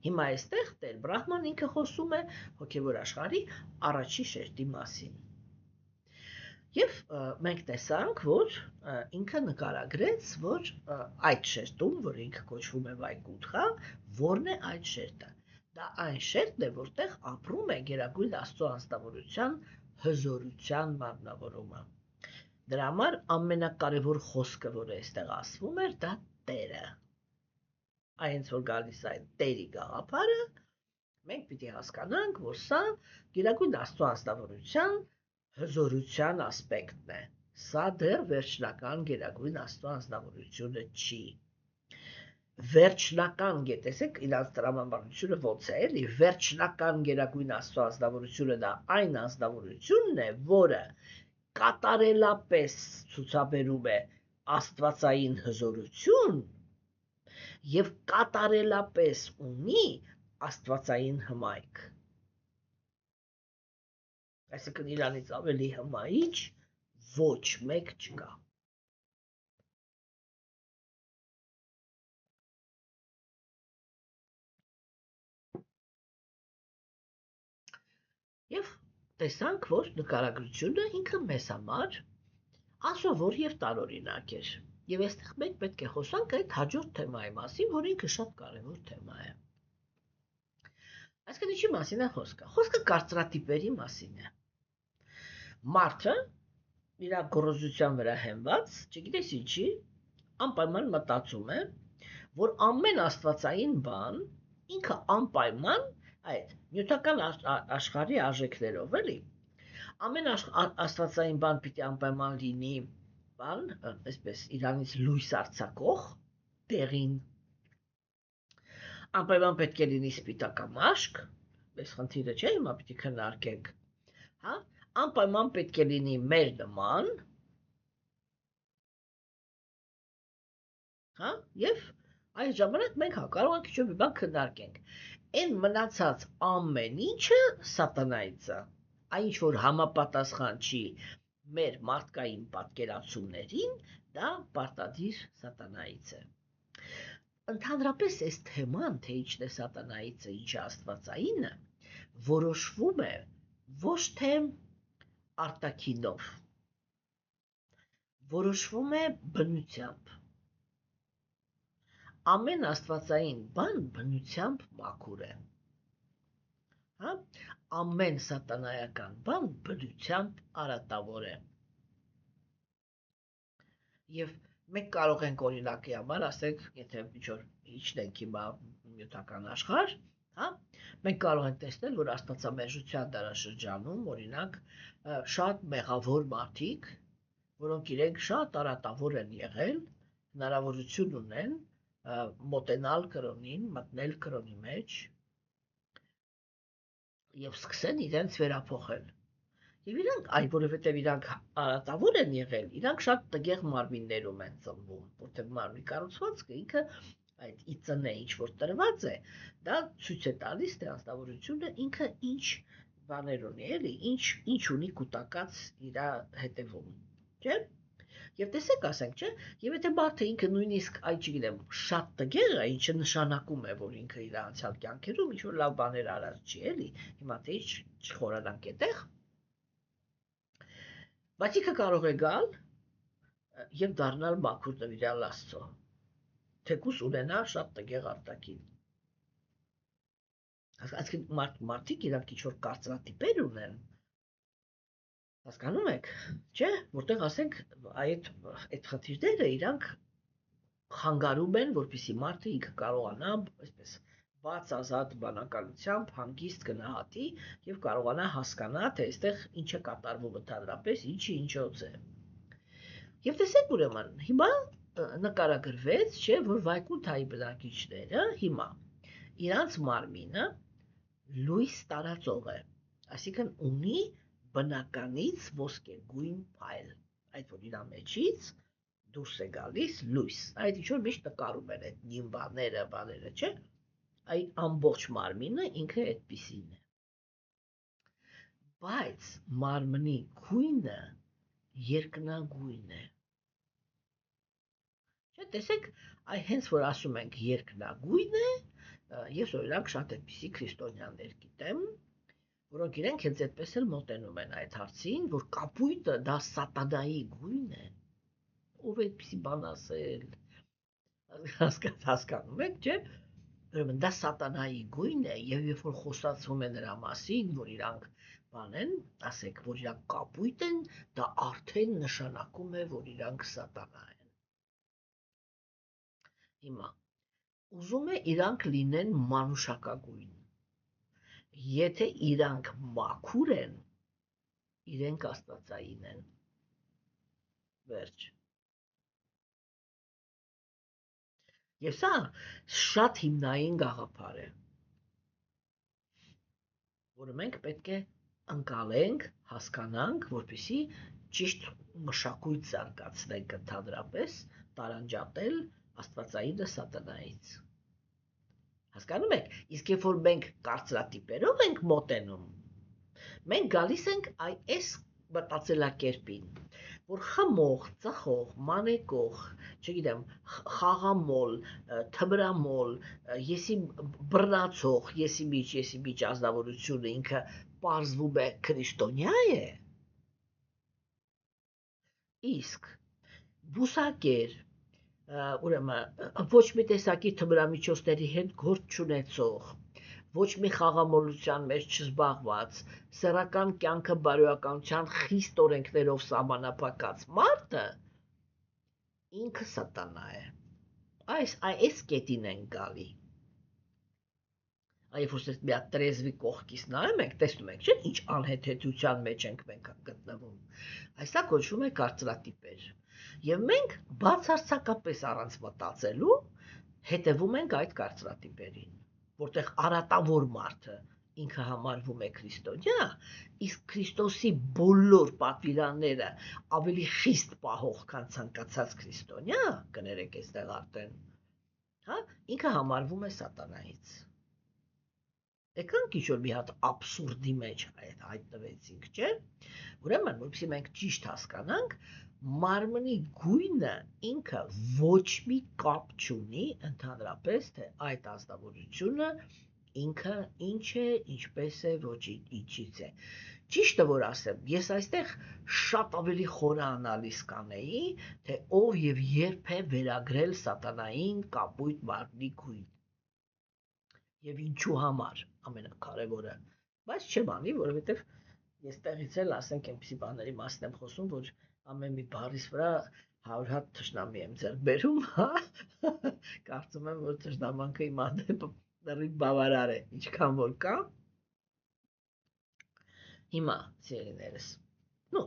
Հիմա այստեղ Տեր Բրահման ինքը խոսում է հոգևոր աշխարհի առաջի շերտի մասին։ Եվ մենք տեսանք, որ ինքը նկարագրեց, որ այդ շերտում, որ ինքը կոչվում է Վայկունթխա, որն է այդ շերտը։ Դա այն շերտն է, որտեղ ապրում է Գերագույն Աստծո անձնավորության հզորության մարմնավորումը։ Դրա համար ամենակարևոր խոսքը, որը այստեղ ասվում էր, դա Տերը։ Այնց որ գալիս է Տերի գաղափարը, մենք պիտի հասկանանք, որ սա Գերագույն Աստծո անձնավորության հզորության ասպեկտն է։ Սա դեռ վերջնական Գերագույն Աստծո անձնավորությունը չի։ Վերջնական, տեսեք, իրանց տրամաբանությունը ոնց է, էլի, վերջնական Գերագույն Աստծո անձնավորությունը դա այն անձնավորությունն է, որը կատարելապես ցուցաբերում է աստվածային հզորություն եւ կատարելապես ունի աստվածային հմայք։ Այսինքն իրանից ավելի հմայիչ ոչ մեկ չկա։ Եվ տեսանք, որ նկարագրությունը ինքը մեզ համար անսովոր եւ տարօրինակ էր։ Եվ այստեղ մենք պետք է խոսանք այդ հաջորդ թեմայի մասին, որ ինքը շատ կարևոր թեմա է։ Այսինքն ինչի մասին է խոսքը։ Խոսքը կարծրատիպերի մասին է։ Մարդը իր գոռոզության վրա հենված, չգիտես ինչի, անպայման մտածում է, որ ամեն աստվածային բան ինքը անպայման այդ նյութական աշխարհի արժեքներով էլի։ Ամեն աստվածային բան պիտի անպայման լինի բան, այսպես իրանից լույս արձակող տեղին։ Անպայման պետք է լինի սպիտակամաշկ, այս խնդիրը չէ, հիմա պիտի քննարկենք, հա, անպայման պետք է լինի մեր նման, հա, եւ այս ժամանակ մենք կարող ենք ինչ-որ մի բան քննարկենք։ Այն մնացած ամեն ինչը սատանայից է, այն ինչ որ համապատասխան չի մեր մարդկային պատկերացումներին, դա պարտադիր սատանայից է։ Ընդհանրապես այս թեման, թե ինչն է սատանայիցը, ինչ է աստվածայինը, որոշվում է ոչ թե արտաքինով, որոշվում է բնությամբ։ Ամեն աստվածային բան բնությամբ մաքուր է։ Հա? Ամեն սատանայական բան բնությամբ արատավոր է։ Եվ մենք կարող ենք օրինակի համար ասենք, եթե ինչ-որ իջնենք հիմա նյութական աշխարհ, հա, մենք կարող ենք տեսնել, որ աստվածամերժության դարաշրջանում, օրինակ, շատ մեղավոր մարդիկ, որոնք իրենք շատ արատավոր են եղել, հնարավորություն ունեն մոտենալ կրոնին, մտնել կրոնի մեջ եւ սկսեն իրենց վերափոխել։ Եվ իրանք, որովհետեւ իրանք արատավոր են եղել, իրանք շատ տգեղ մարմիններում են ծնվում, որտեղ մարմնի կառուցվածքը ինքը այդ իծն է, ինչ որ տրված է, դա ցույց է տալիս, թե անձնավորությունը ինքը ինչ բաներ ունի, էլի, ինչ ունի կուտակած իր հետևում, չէ՞։ Եվ տեսեք, ասենք, չէ, եւ եթե մարդը ինքը նույնիսկ, չգիտեմ, շատ տգեղ է, ինչը նշանակում է, որ ինքը իր անցյալ կյանքերում ինչ որ լավ բաներ արած չի, էլի, հիմա թե ինչ չխորանանք այդտեղ, բայց ինքը կարող է գալ եւ դառնալ մաքուր նվիրյալ Աստծո, թեկուզ ունենա շատ տգեղ արտաքին։ Այսինքն մարդիկ իրանք ինչ որ կարծրատիպեր ունեն, հասկանում եք, չէ, որտեղ ասենք այդ խնդիրները իրանք խանգարում են, որպեսզի մարդը ինքը կարողանա այսպես բաց ազատ բանականությամբ հանգիստ գնահատի եւ կարողանա հասկանա, թե այստեղ ինչ է կատարվում ընդհանրապես, ինչի ինչոց է։ Եվ տեսեք ուրեմն, հիմա նկարագրվեց, չէ, որ Վայկունթայի բնակիչները հիմա իրանց մարմինը լույս տարածող է, այսինքն ունի բնականից ոսկեգույն փայլ, այդ որ իր մեջից դուրս է գալիս լույս, այդ ինչ որ միշտ նկարում են այդ նիմբաները, բաները, չէ, Այ ամբողջ մարմինը ինքը այդպիսին է։ Բայց մարմնի գույնը երկնագույն է։ Չէ, տեսեք, այ հենց որ ասում ենք երկնագույն է, ես օրինակ շատ այդպիսի քրիստոնյաներ գիտեմ, որոնք իրենք հենց այդպես էլ մոտենում են այդ հարցին, որ կապույտը դա սատանայի գույն է։ Ով այդպիսի բան ասել, հասկանում եք, չէ՞։ Ուրեմն դա սատանայի գույն է, եւ երբ որ խոսացվում է նրա մասին, որ իրանք բանեն, ասեք, որ իրանք կապույտ են, դա արդեն նշանակում է, որ իրանք սատանա են։ Հիմա ուզում է իրանք լինեն մանուշակագույն։ Եթե իրանք մաքուր են, իրենք աստվածային են։ Վերջ։ Եվ սա շատ հիմնային գաղափար է, որը մենք պետք է ընկալենք, հասկանանք, որպեսզի ճիշտ մշակույթ զարգացնենք ընդհանրապես, տարանջատել աստվածայինը սատանայից։ Հասկանում եք, իսկ երբ որ մենք կարծրատիպերով ենք մոտենում, մենք գալիս ենք այս մտածելակերպին, որ խմող, ծխող, մանեկող, չգիտեմ, խաղամոլ, թմրամոլ, եսի բռնացող, եսի միջ ազնվորությունը ինքը պարզվում է քրիստոնյա է, իսկ բուսակեր, ուրեմն ոչ մի տեսակի թմրամիջոցների հետ գործ չունեցող, ոչ մի խաղամոլության մեջ չզբաղված, սեռական կյանքը բարոյականության խիստ օրենքներով սահմանափակած մարդը ինքը սատանա է։ Այս կետին են գալի։ Այբ որ մի հատ տրեզվի կողքից նայում ենք, տեսնում ենք, չէ՞, ինչ անհեթեթության մեջ ենք մենք գտնվում։ Այսա կոչվում է կարծրատիպեր։ Եվ մենք բացարձակապես առանց մտածելու հետևում ենք այդ կարծրատիպերին, որտեղ արատավոր մարդը ինքը համարվում է քրիստոնյա, իսկ Քրիստոսի բոլոր պատվիրանները ավելի խիստ պահող, քան ցանկացած քրիստոնյա, կներեք այստեղ արդեն, հա, ինքը համարվում է սատանայից։ Եկանք ինչ-որ մի հատ աբսուրդի մեջ հայտնվեցինք, չէ՞։ Ուրեմն, որպեսզի մենք ճիշտ հասկանանք, մարմնի գույնը ինքը ոչ մի կապ չունի ընդհանրապես, թե այդ ազնվորությունը ինքը ինչ է, ինչպես է, ոչ ինչից է։ Ճիշտը որ ասեմ, ես այստեղ շատ ավելի խորը անալիզ կանեի, թե ով եւ երբ է վերագրել սատանային կապույտ մարմնի գույն։ Եվ ինչու համար ամենակարևորը, բայց չեմ անի, որովհետև ես տեղից էլ ասենք այնպիսի բաների մասին եմ խոսում, որ ամեն մի բառիս վրա 100 հատ թշնամի եմ ձեռք բերում, հա, կարծում եմ, որ թշնամանքը իմ դեռ բավարար է, ինչքան որ կա։ Հիմա, սիրելիներս,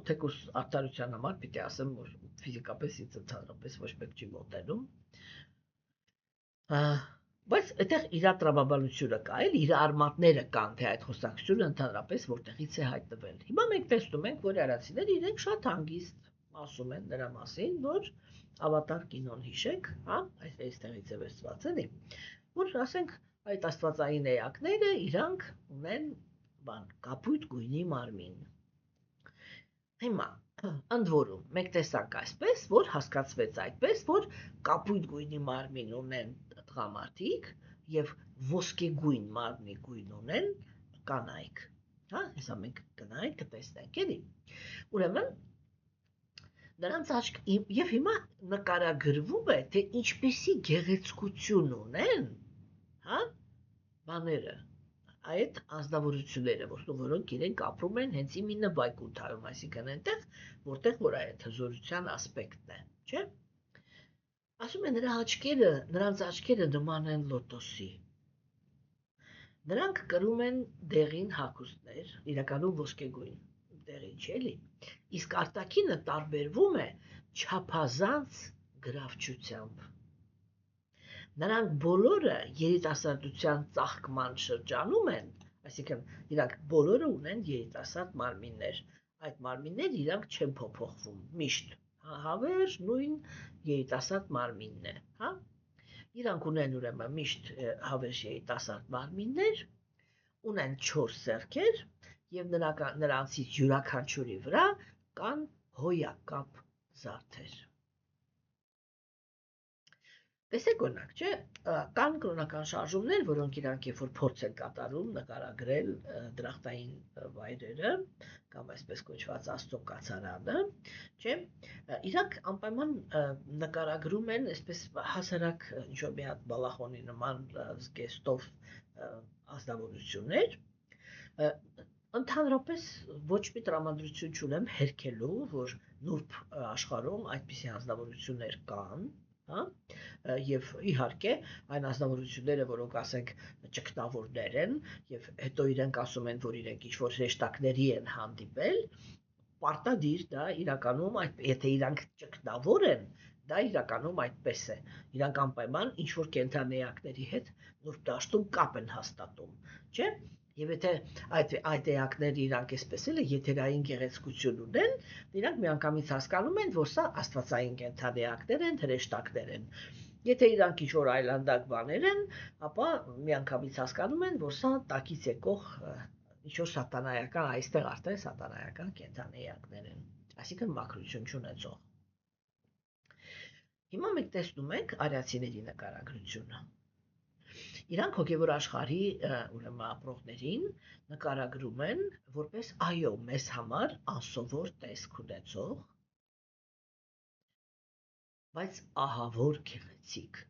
թեկուզ արդարության համար պիտի ասեմ, որ ֆիզիկապես ինձ ընդհանրապես ոչ մեկ չի մոտենում, բայց այդտեղ իր տրամաբանությունը կա, իր արմատները կան, թե այդ խոսակցությունը ընդհանրապես որտեղից է հայտնվել։ Հիմա մենք տեսնում ենք, որ արարածիները իրենք շատ հանգիստ ասում են նրա մասին, որ ավատար կինոն հիշեք, հա, այստեղից է վերցված էլի, որ ասենք այդ աստվածային էակները իրանք ունեն կապույտ գույնի մարմին։ Հիմա ընդ որում մենք տեսանք այսպես, որ հասկացվեց այդպես, որ կապույտ գույնի մարմին ունեն տղամարդիկ եւ ոսկեգույն մարմնի գույն ունեն կանայք, հա, հեսա մենք կնայենք, կտեսնենք, էլի։ Ուրեմն նրանց աչք եւ հիմա նկարագրվում է, թե ինչպեսի գեղեցկություն ունեն, հա, բաները, այդ ազնվորությունները, որոնք իրենք ապրում են հենց իմի նվայկունթայում, այսինքն այնտեղ, որտեղ որ այդ հզորության ասպեկտն է, չէ՞։ Ասում է նրանց աչքերը նման են լոտոսի։ Նրանք կրում են դեղին հագուստներ, իրականում ոսկեգույն դեղին չէ՞ էլի։ Իսկ արտաքինը տարբերվում է չափազանց գրավչությամբ։ Նրանք բոլորը երիտասարդության ծաղկման շրջանում են, այսինքն իրանք բոլորը ունեն երիտասարդ մարմիններ, այդ մարմինները իրանք չեն փոփոխվում, միշտ, հավերժ նույն երիտասարդ մարմինն է, հա։ Իրանք ունեն ուրեմն միշտ հավերժ երիտասարդ մարմիններ, ունեն 4 ձեռքեր եւ նրանցից յուրաքանչյուրի վրա կան հոյակապ զարդեր։ Տեսեք օրինակ, չէ, կան կրոնական շարժումներ, որոնք իրանք երբ որ փորձ են կատարում նկարագրել դրախտային վայրերը կամ այսպես կոչված Աստծո կացարանը, չէ, իրանք անպայման նկարագրում են այսպես հասարակ ինչ-որ մի հատ բալախոնի նման զգեստով ազնվորություններ, ընդհանրապես ոչ մի տրամադրություն չունեմ հերքելու, որ նուրբ աշխարհում այդպիսի ազնվորություններ կան, հա, եւ իհարկե այն ազնվորությունները, որոնք ասենք ճգնավորներ են եւ հետո իրենք ասում են, որ իրենք ինչ որ հեշտակների են հանդիպել, պարտադիր դա իրականում այդ եթե իրանք ճգնավոր են, դա իրականում այդպես է։ Իրանք անպայման ինչ որ կենթանեակների հետ նուրբ դաշտում կապ են հաստատում, չէ՞։ Եվ եթե այդ էակները իրանք այսպես էլ եթերային գեղեցկություն ունեն, իրանք միանգամից հասկանում են, որ սա աստվածային կենթանեակներ են, հրեշտակներ են։ Եթե իրանք ինչ-որ այլանդակ բաներ են, ապա միանգամից հասկանում են, որ սա տակից եկող ինչ-որ սատանայական, այստեղ արդեն սատանայական կենթանեակներ են, այսինքն մաքրություն չունեցող։ Հիմա մենք տեսնում ենք արիացիների նկարագրությունը։ Իրանք հոգևոր աշխարհի ուրեմն ապրողներին նկարագրում են որպես այո, մեզ համար անսովոր տեսք ունեցող, բայց ահավոր գեղեցիկ։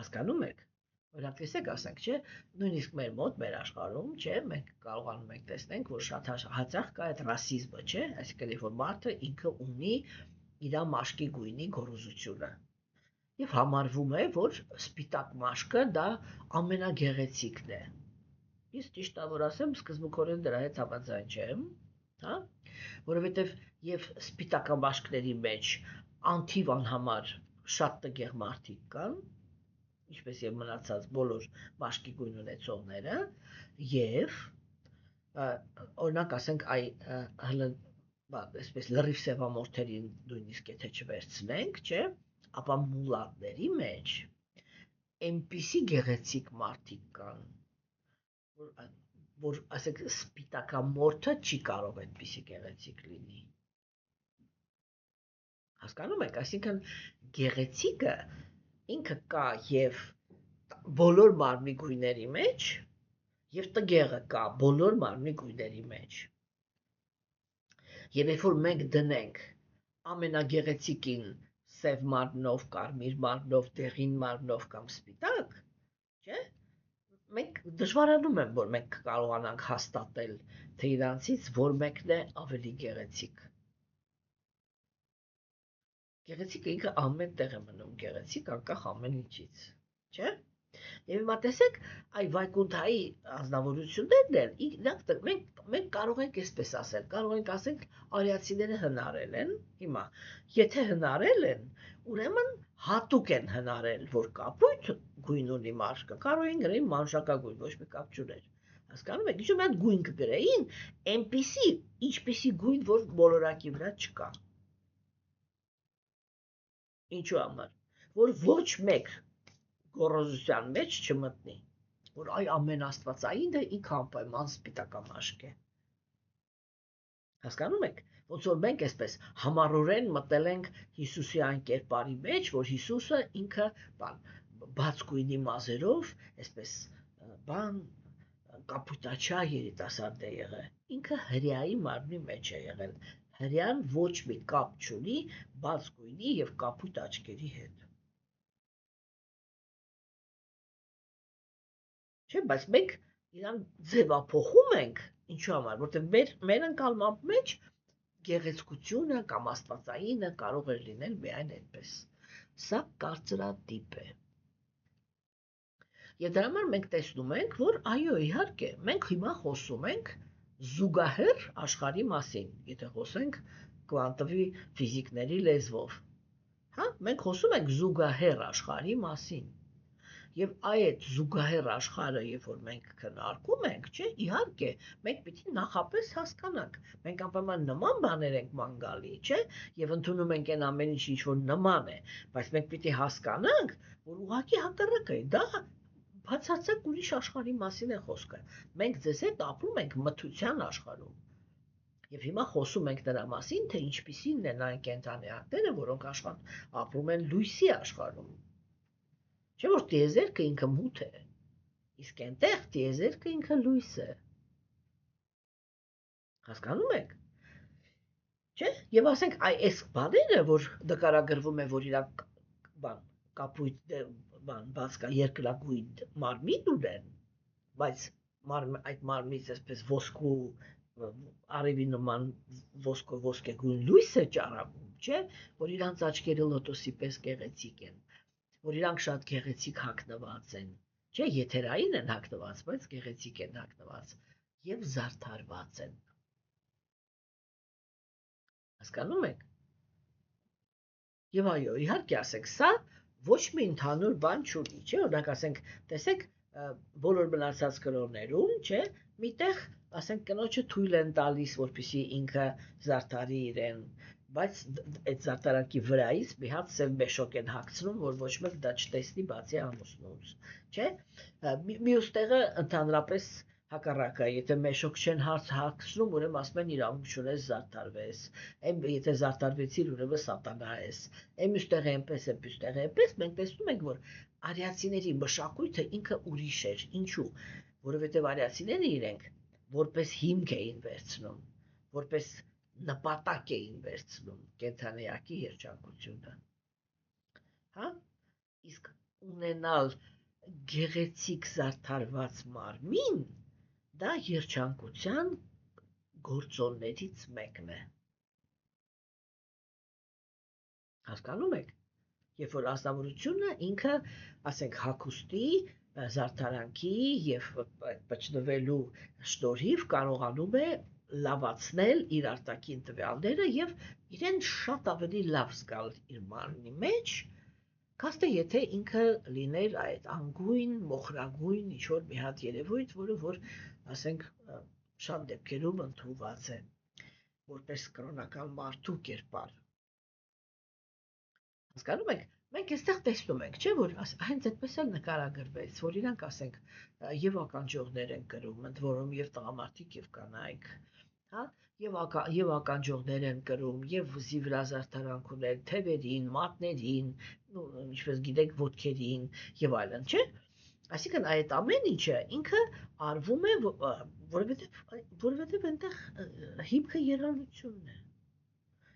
Հասկանում եք։ Օրինակ տեսեք, ասենք, չէ, նույնիսկ մեր մոտ, մեր աշխարհում, չէ, մենք կարողանում ենք տեսնենք, որ շատ հաճախ կա այդ ռասիզմը, չէ, այսինքն որ մարդը ինքը ունի իր մաշկի գույնի գոռոզությունը։ Եվ համարվում է, որ սպիտակ մաշկը դա ամենագեղեցիկն է։ Ես ճիշտ է որ ասեմ, սկզբունքորեն դրա հետ համաձայն չեմ, հա, որովհետև եւ սպիտակամաշկների մեջ անթիվ անհամար շատ տգեղ մարդիկ կան, ինչպես եւ մնացած բոլոր մաշկի գույն ունեցողները, եւ օրինակ ասենք այսպես լրիվ սևամորթերին նույնիսկ եթե չվերցնենք, չէ, ապա մուլատների մեջ այնպիսի գեղեցիկ մարդիկ կան, որ ասենք սպիտակամորթը չի կարող այդպիսի գեղեցիկ լինի։ Հասկանում եք, այսինքն գեղեցիկը ինքը կա եւ բոլոր մարմնի գույների մեջ եւ տգեղը կա բոլոր մարմնի գույների մեջ։ Եվ երբ որ մենք դնենք ամենագեղեցիկին սև մարմնով, կարմիր մարմնով, դեղին մարմնով կամ սպիտակ, չէ՞, մենք դժվարանում եմ, որ մենք կարողանանք հաստատել, թե իրանցից որ մեկն է ավելի գեղեցիկ։ Գեղեցիկը ինքը ամեն տեղ է մնում գեղեցիկ, անկախ ամեն ինչից, չէ՞։ Եվ հիմա տեսեք, այ Վայկունթայի ազնվորություններն են, մենք կարող ենք այսպես ասել, կարող ենք ասենք արիացիները հնարել են, հիմա, եթե հնարել են, ուրեմն հատուկ են հնարել, որ կապույտ գույն ունի մաշկը, կարող են գրեին մանշակագույն, ոչ մի կապ չուներ, հասկանում եք, ինչ-որ մի հատ գույն կգրեին, այնպիսի, ինչպիսի գույն, որ բոլորակի վրա չկա։ Ինչու համար, որ ոչ մեկ գոռոզության մեջ չմտնի, որ այ ամեն աստվածայինը ինքը անպայման սպիտակամաշկ է։ Հասկանում եք, ոնց որ մենք այսպես համառորեն մտել ենք Հիսուսի այն կերպարի մեջ, որ Հիսուսը ինքը բաց գույնի մազերով, այսպես կապույտաչա երիտասարդ է եղել, ինքը հրեայի մարմնի մեջ է եղել, հրեան ոչ մի կապ չունի բաց գույնի եւ կապույտ աչքերի հետ։ Չէ, բայց մենք իրան ձևափոխում ենք, ինչու համար, որտեղ մեր ընկալման մեջ գեղեցկությունը կամ աստվածայինը կարող է լինել միայն այդպես։ Սա կարծրատիպ է։ Եվ դրա համար մենք տեսնում ենք, որ այո, իհարկե, մենք հիմա խոսում ենք զուգահեռ աշխարհի մասին, եթե խոսենք կվանտովի ֆիզիկների լեզվով։ Հա, մենք խոսում ենք զուգահեռ աշխարհի մասին։ Եվ այդ զուգահեռ աշխարհը, երբ որ մենք քննարկում ենք, չէ, իհարկե, մենք պիտի նախապես հասկանանք։ Մենք անպայման նման բաներ ենք ման գալի, չէ, եւ ընդունում ենք այն ամեն ինչ, ինչ որ նման է, բայց մենք պիտի հասկանանք, որ ուղղակի հակառակը է, դա բացարձակ ուրիշ աշխարհի մասին է խոսքը։ Մենք ձեզ հետ ապրում ենք մթության աշխարհում։ Եվ հիմա խոսում ենք նրա մասին, թե ինչպիսին են այն կենդանիակները, որոնք ապրում են լույսի աշխարհում։ Չէ՞ որ տիեզերքը ինքը մութ է, իսկ այնտեղ տիեզերքը ինքը լույս է։ Հասկանում եք։ Չէ՞։ Եվ ասենք այս բաները, որ նկարագրվում է, որ իրանք բան կապույտ բան բաց կա երկրագույն մարմին ունեն, բայց այդ մարմնից այսպես ոսկու արևի նման ոսկեգույն լույս է ճառագում, չէ՞, որ իրանց աչքերը լոտոսի պես գեղեցիկ են, որ իրանք շատ գեղեցիկ հագնված են, չէ, եթերային են հագնված, բայց գեղեցիկ են հագնված եւ զարդարված են։ Հասկանում եք։ Եվ այո, իհարկե ասենք, սա ոչ մի ընդհանուր բան չունի, չէ, օրինակ ասենք, տեսեք, բոլոր մնացած կրոններում, չէ, միտեղ, ասենք, կնոջը թույլ են տալիս, որպեսզի ինքը զարդարի իրեն, բայց այդ զարդարանքի վրայից մի հատ սև մեշոկ են հագցնում, որ ոչ մեկ դա չտեսնի բացի ամուսնուց, չէ։ Մյուս տեղը ընդհանրապես հակառակը, եթե մեշոկ չեն հագցնում, ուրեմն ասում են իրավունք չունես զարդարվես, եթե զարդարվեցիր, ուրեմն սատանա ես, մյուս տեղը այնպես է, մյուս տեղը այնպես, մենք տեսնում ենք, որ արիացիների մշակույթը ինքը ուրիշ էր, ինչու, որովհետև արիացիները իրենք որպես հիմք էին վերցնում, որպես նպատակ էին վերցնում կենդանիակի երջանկությունը, հա, իսկ ունենալ գեղեցիկ զարդարված մարմին, դա երջանկության գործոններից մեկն է։ Հասկանում եք, երբ որ ազնվորությունը ինքը, ասենք, հագուստի, զարդարանքի եւ պճնվելու շնորհիվ կարողանում է լավացնել իր արտաքին տվյալները եւ իրեն շատ ավելի լավ զգալ իր մարմնի մեջ, քան թե եթե ինքը լիներ այդ անգույն, մոխրագույն ինչ-որ մի հատ երևույթ, որը որ, ասենք, շատ դեպքերում ընդունված է որպես կրոնական մարդու կերպար։ Հասկանում եք, մենք այստեղ տեսնում ենք, չէ՞ որ հենց այդպես էլ նկարագրվեց, որ իրանք, ասենք, եւ ականջողներ են կրում, ընդ որում եւ տղամարդիկ եւ կանայք, հա, եւ ականջողներ են կրում, եւ վզի վրա զարդարանք ունեն թևերին, մատներին, ինչպես գիտեք, ոտքերին եւ այլն, չէ՞։ Այսինքն այդ ամեն ինչը ինքը արվում է, որովհետև այնտեղ հիմքը եռանությունն է։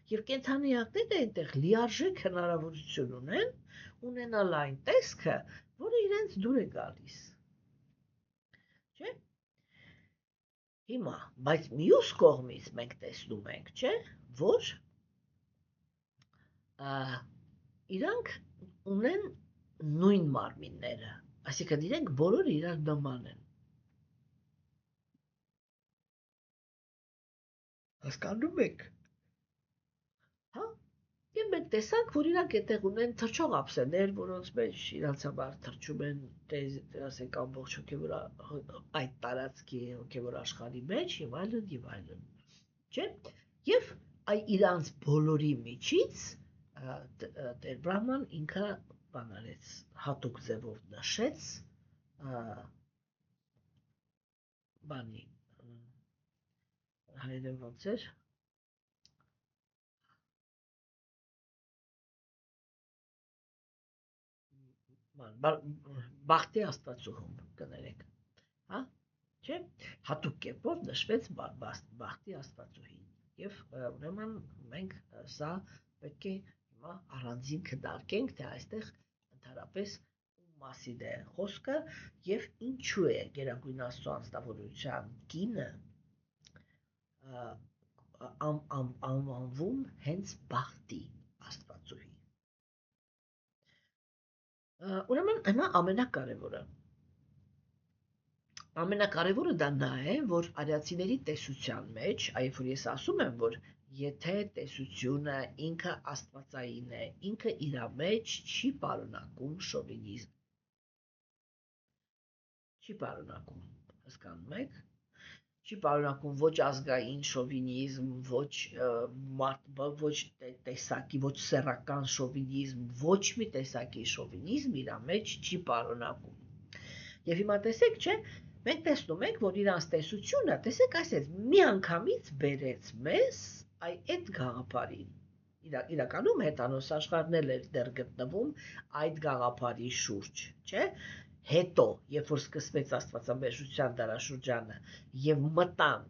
Եվ կենդանիակները այնտեղ լիարժեք հնարավորություն ունեն ունենալ այն տեսքը, որը իրենց դուր է գալիս։ Չէ՞։ Հիմա, բայց մյուս կողմից մենք տեսնում ենք, չէ՞, որ իրանք ունեն նույն մարմինները, այսինքն իրենք բոլորը իրար նման են։ Հասկանում եք։ Հա։ Եվ մենք տեսանք, որ իրանք այդտեղ ունեն թռչող ափսեներ, որոնց մեջ իրանց համար թռչում են, ասենք, ամբողջ հոգևոր այդ տարածքի հոգևոր աշխարհի մեջ եւ այլն եւ այլն։ Չէ՞։ Եվ իրանց բոլորի միջից Տեր Բրահման ինքը բան արեց, հատուկ ձևով նշեց բանի հայերեն ոնց էր բախտի աստվածուհում կներեք, հա, չէ՞, հատուկ կերպով նշվեց բախտի աստվածուհին եւ ուրեմն մենք սա պետք է հիմա առանձին քննարկենք, թե այստեղ ընդհանրապես ում մասին է խոսքը եւ ինչու է Գերագույն Աստծո անձնավորության կինը անվանվում հենց բախտի աստվածուհի։ Ուրեմն հիմա ամենակարևորը դա նա է, որ արիացիների տեսության մեջ, այբ որ ես ասում եմ, որ եթե տեսությունը ինքը աստվածային է, ինքը իր մեջ չի պարունակում շովինիզմ։ չի պարունակում, հասկանում եք, չի պարունակում ոչ ազգային շովինիզմ, ոչ տեսակի, ոչ սեռական շովինիզմ, ոչ մի տեսակի շովինիզմ իր մեջ չի պարունակում։ Եվ հիմա տեսեք, չէ, մենք տեսնում ենք, որ իրանց տեսությունը, տեսեք, այսպես մի անգամից բերեց մեզ այդ գաղափարին։ Իրականում հետանոց աշխարհն էլ դեռ գտնվում այդ գաղափարի շուրջ, չէ՞։ Հետո, երբ որ սկսվեց աստվածաբեժության դարաշրջանը եւ մտան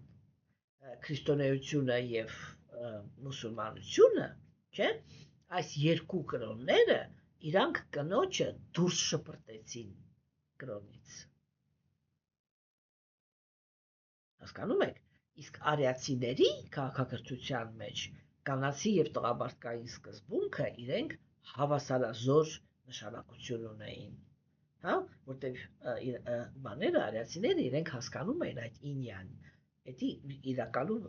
քրիստոնեությունը եւ մուսուլմանությունը, չէ՞, այս երկու կրոնները իրանք կնոջը դուրս շպրտեցին կրոնից։ Հասկանում եք։ Իսկ արիացիների քաղաքակրթության մեջ կանացի եւ տղամարդկային սկզբունքը իրենք հավասարազոր նշանակություն ունեին։ Հա, որտեղ բաները արիացիները իրենք հասկանում էին այդ ինյան, դա իրականում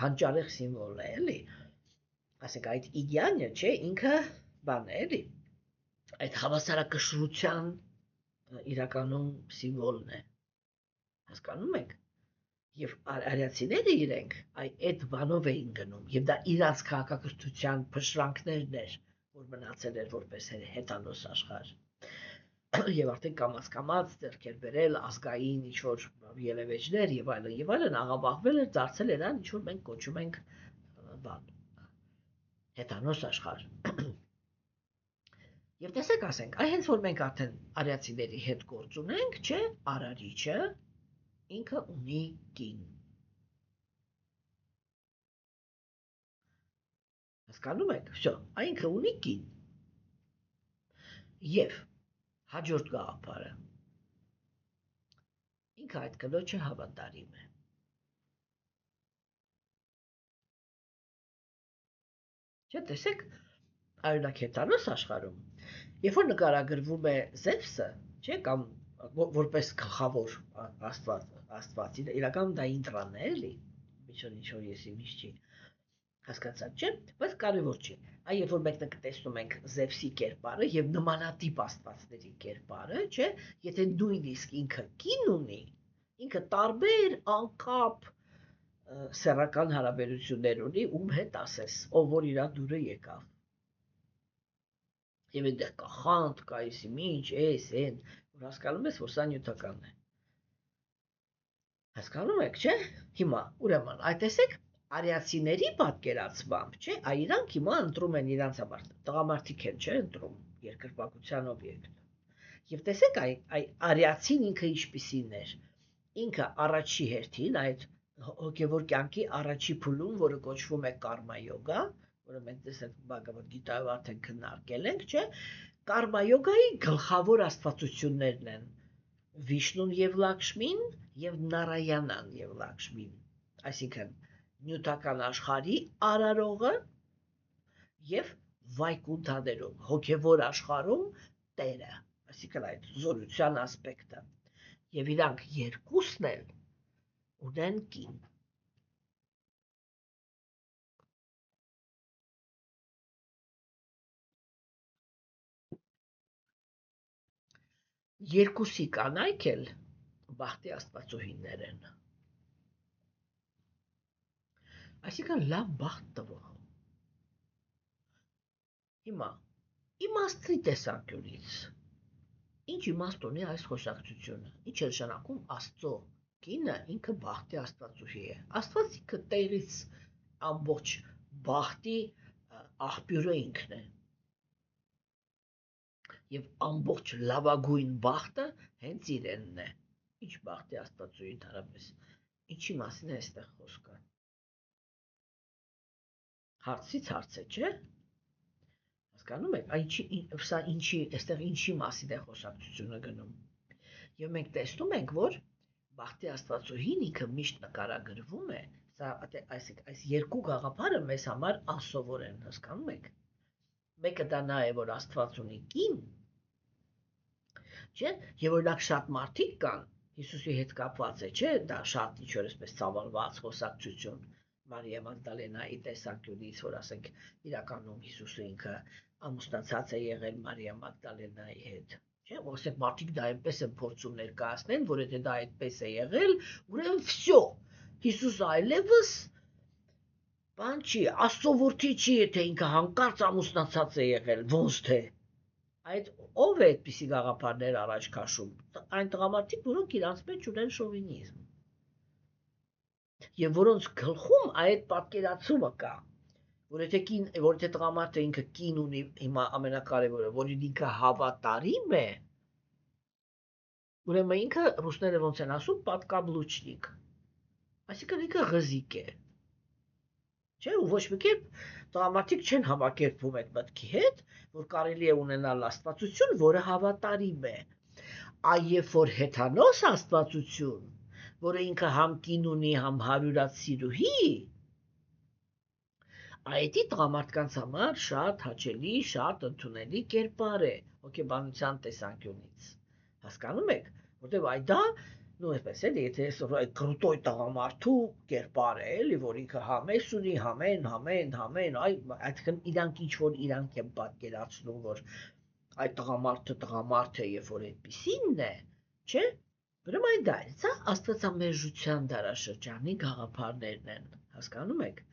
հանճարեղ սիմվոլ է, էլի։ Ասենք այդ ինյանը, չէ, ինքը բան է, էլի։ Այդ հավասարակշռության իրականում սիմվոլն է։ Հասկանում եք։ Եվ արիացիները իրենք այդ բանով էին գնում, եւ դա իրանց քաղաքակրթության փշրանքներն էր, որ մնացել էր որպես հետանոց աշխարհ։ Եվ արդեն կամաց ձեռքեր բերել ազգային ինչ-որ ելևէջներ եւ այլն, աղավաղվել էր, դարձել էր այն, ինչ որ մենք կոչում ենք բան, հետանոց աշխարհ։ Եվ տեսեք, ասենք, հենց որ մենք արդեն արիացիների հետ գործ ունենք, չէ, արարիչը ինքը ունի կին։ Հասկանում եք, всё, ինքը ունի կին։ Եվ հաջորդ գաղափարը ինքը այդ կնոջը հավատարիմ է։ Չէ, տեսեք, արյունակենդանոց աշխարհում, երբ որ նկարագրվում է Զևսը, չէ, կամ որպես գլխավոր աստված, իրականում դա ինտրան է, էլի, ինչ-որ եսի միշտ չի հասկացած, չէ, բայց կարևոր չի։ Այ երբ որ մենք տեսնում ենք Զևսի կերպարը եւ նմանատիպ աստվածների կերպարը, չէ, եթե նույնիսկ ինքը կին ունի, ինքը տարբեր անկապ սեռական հարաբերություններ ունի, ում հետ ասես, ով որ իրա դուրը եկավ։ Եվ այնտեղ կա խանդ, կա ինչ, այն, որ հասկանում ես, որ սա նյութական է։ Հասկանում եք, չէ՞։ Հիմա, ուրեմն, այդ տեսեք, արիացիների պատկերացմամբ, չէ, իրանք հիմա ընտրում են իրանց համար, տղամարդիկ են, չէ, ընտրում երկրպագության օբյեկտ։ Եվ տեսեք, արիացին ինքը ինչպիսին էր։ Ինքը առաջի հերթին այդ հոգևոր կյանքի առաջի փուլում, որը կոչվում է կարմա յոգա, որը մենք տեսեք Բհագավադ գիտայով արդեն քննարկել ենք, չէ, կարմա յոգայի գլխավոր աստվածություններն են Վիշնուն եւ Լաքշմին եւ Նարայանան եւ Լաքշմին, այսինքն նյութական աշխարհի արարողը եւ վայկունթաներում հոգևոր աշխարհում տերը, այսինքն այդ զորության ասպեկտը, եւ իրանք երկուսն էլ ունեն կին։ Երկուսի կանայք էլ բախտի աստվածուհիներ են, այսինքն լավ բախտ տվող։ Հիմա իմաստի տեսանկյունից ինչ իմաստ ունի այս խոսակցությունը, ինչ է նշանակում Աստծո կինը ինքը բախտի աստվածուհի է։ Աստված ինքը տեղից ամբողջ բախտի աղբյուրը ինքն է։ Եվ ամբողջ լավագույն բախտը հենց իրենն է։ Ինչ բախտի աստվածուհի ընդհանրապես, ինչի մասին է այստեղ խոսքը։ Հարցից հարց է, չէ՞։ Հասկանում եք, սա ինչի, այստեղ ինչի մասին է խոսակցությունը գնում։ Եվ մենք տեսնում ենք, որ բախտի աստվածուհին ինքը միշտ նկարագրվում է, սա այս երկու գաղափարը մեզ համար անսովոր են, հասկանում եք։ Մեկը դա նա է, որ Աստված ունի կին, չէ, եւ օրինակ շատ մարդիկ կան, Հիսուսի հետ կապված է, չէ, դա շատ ինչ-որ այսպես ծավալված խոսակցություն Մարիա Մագդալենայի տեսանկյունից, որ ասենք իրականում Հիսուսը ինքը ամուսնացած է եղել Մարիա Մագդալենայի հետ, Չէ, ոսեք մարդիկ դա այնպես են փորձում ներկայացնել, որ եթե դա այդպես է եղել, ուրեմն վсё, Հիսուսը այլևս բան չի, Աստծո որդի չի, եթե ինքը հանկարծ ամուսնացած է եղել, ոնց թե։ Այդ ով է այդպիսի գաղափարներ առաջ քաշում։ Այն տղամարդիկ, որոնք իրանց մեջ ունեն շովինիզմ։ Եվ որոնց գլխում այդ պատկերացումը կա, որ եթե տղամարդը ինքը կին ունի, հիմա ամենակարևորը, որ ինքը հավատարիմ է, ուրեմն ինքը ռուսները ոնց են ասում, պատկաբլուչնիկ, այսինքն ինքը ղզիկ է, չէ, ու ոչ մի կերպ տղամարդիկ չեն համակերպվում այդ մտքի հետ, որ կարելի է ունենալ աստվածություն, որը հավատարիմ է, երբ որ հեթանոս աստվածություն, որը ինքը համ կին ունի, համ հարյուրած սիրուհի, Այդի տղամարդկանց համար շատ հաճելի, շատ ընդունելի կերպար է հոգեբանության տեսանկյունից։ Հասկանում եք, որտեղ այդ դա, նո այսպես էլի, եթե այդ կրուտոյ տղամարդու կերպար է, էլի, որ ինքը համես ունի, համեն, այսինքն իրանք ինչ որ իրանք են պատկերացնում, որ այդ տղամարդ է, երբ որ այդպիսինն է, չէ՞։ Ուրեմն այդ դա է, սա աստվածամերժության դարաշրջանի գաղափարներն են, հասկանում եք։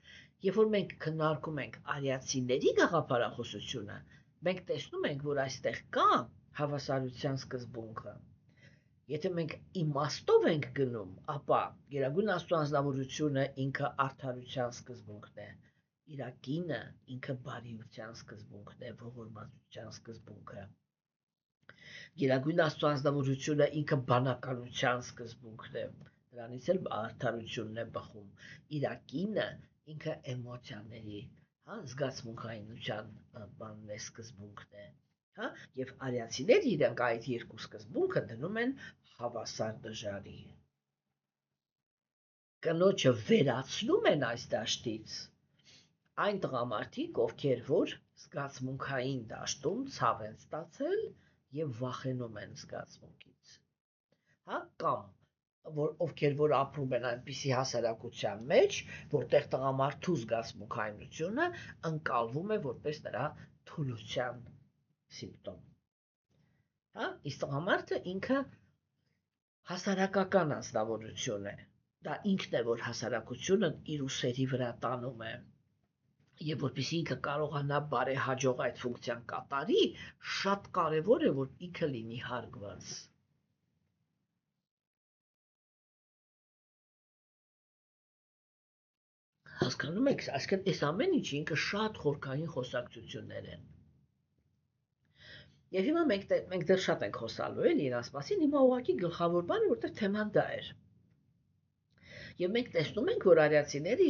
Երբ որ մենք քննարկում ենք արիացիների գաղափարախոսությունը, մենք տեսնում ենք, որ այստեղ կա հավասարության սկզբունքը։ Եթե մենք իմաստով ենք գնում, ապա Գերագույն Աստծո անձնավորությունը ինքը արդարության սկզբունքն է, իր կինը ինքը բարիության սկզբունքն է, ողորմածության սկզբունքը։ Գերագույն Աստծո անձնավորությունը ինքը բանականության սկզբունքն է, դրանից էլ արդարությունն է բխում։ Իր կինը ինքը էմոցիաների, զգացմունքայնության բանն է, սկզբունքն է, եւ արիացիները իրենք այդ երկու սկզբունքը դնում են հավասար դժարի։ Կնոջը վերացնում են այս դաշտից այն տղամարդիկ, ովքեր որ զգացմունքային դաշտում ցավ են ստացել եւ վախենում են զգացմունքից, կամ ովքեր որ ապրում են այնպիսի հասարակության մեջ, որտեղ տղամարդու զգացմունքայնությունը ընկալվում է որպես նրա թուլության սիմպտոմ։ Իսկ տղամարդը ինքը հասարակական անձնավորություն է, դա ինքն է, որ հասարակությունն իր ուսերի վրա տանում է, եւ որպեսզի ինքը կարողանա բարեհաջող այդ ֆունկցիան կատարի, շատ կարեւոր է, որ ինքը լինի հարգված։ Հասկանում եք, այսինքն այս ամեն ինչը ինքը շատ խորքային խոսակցություններ են։ Եվ հիմա մենք դեռ շատ ենք խոսալու էլի իրաց մասին, հիմա ուղղակի գլխավոր բանը, որտեղ թեման դա էր։ Եվ մենք տեսնում ենք, որ արիացիները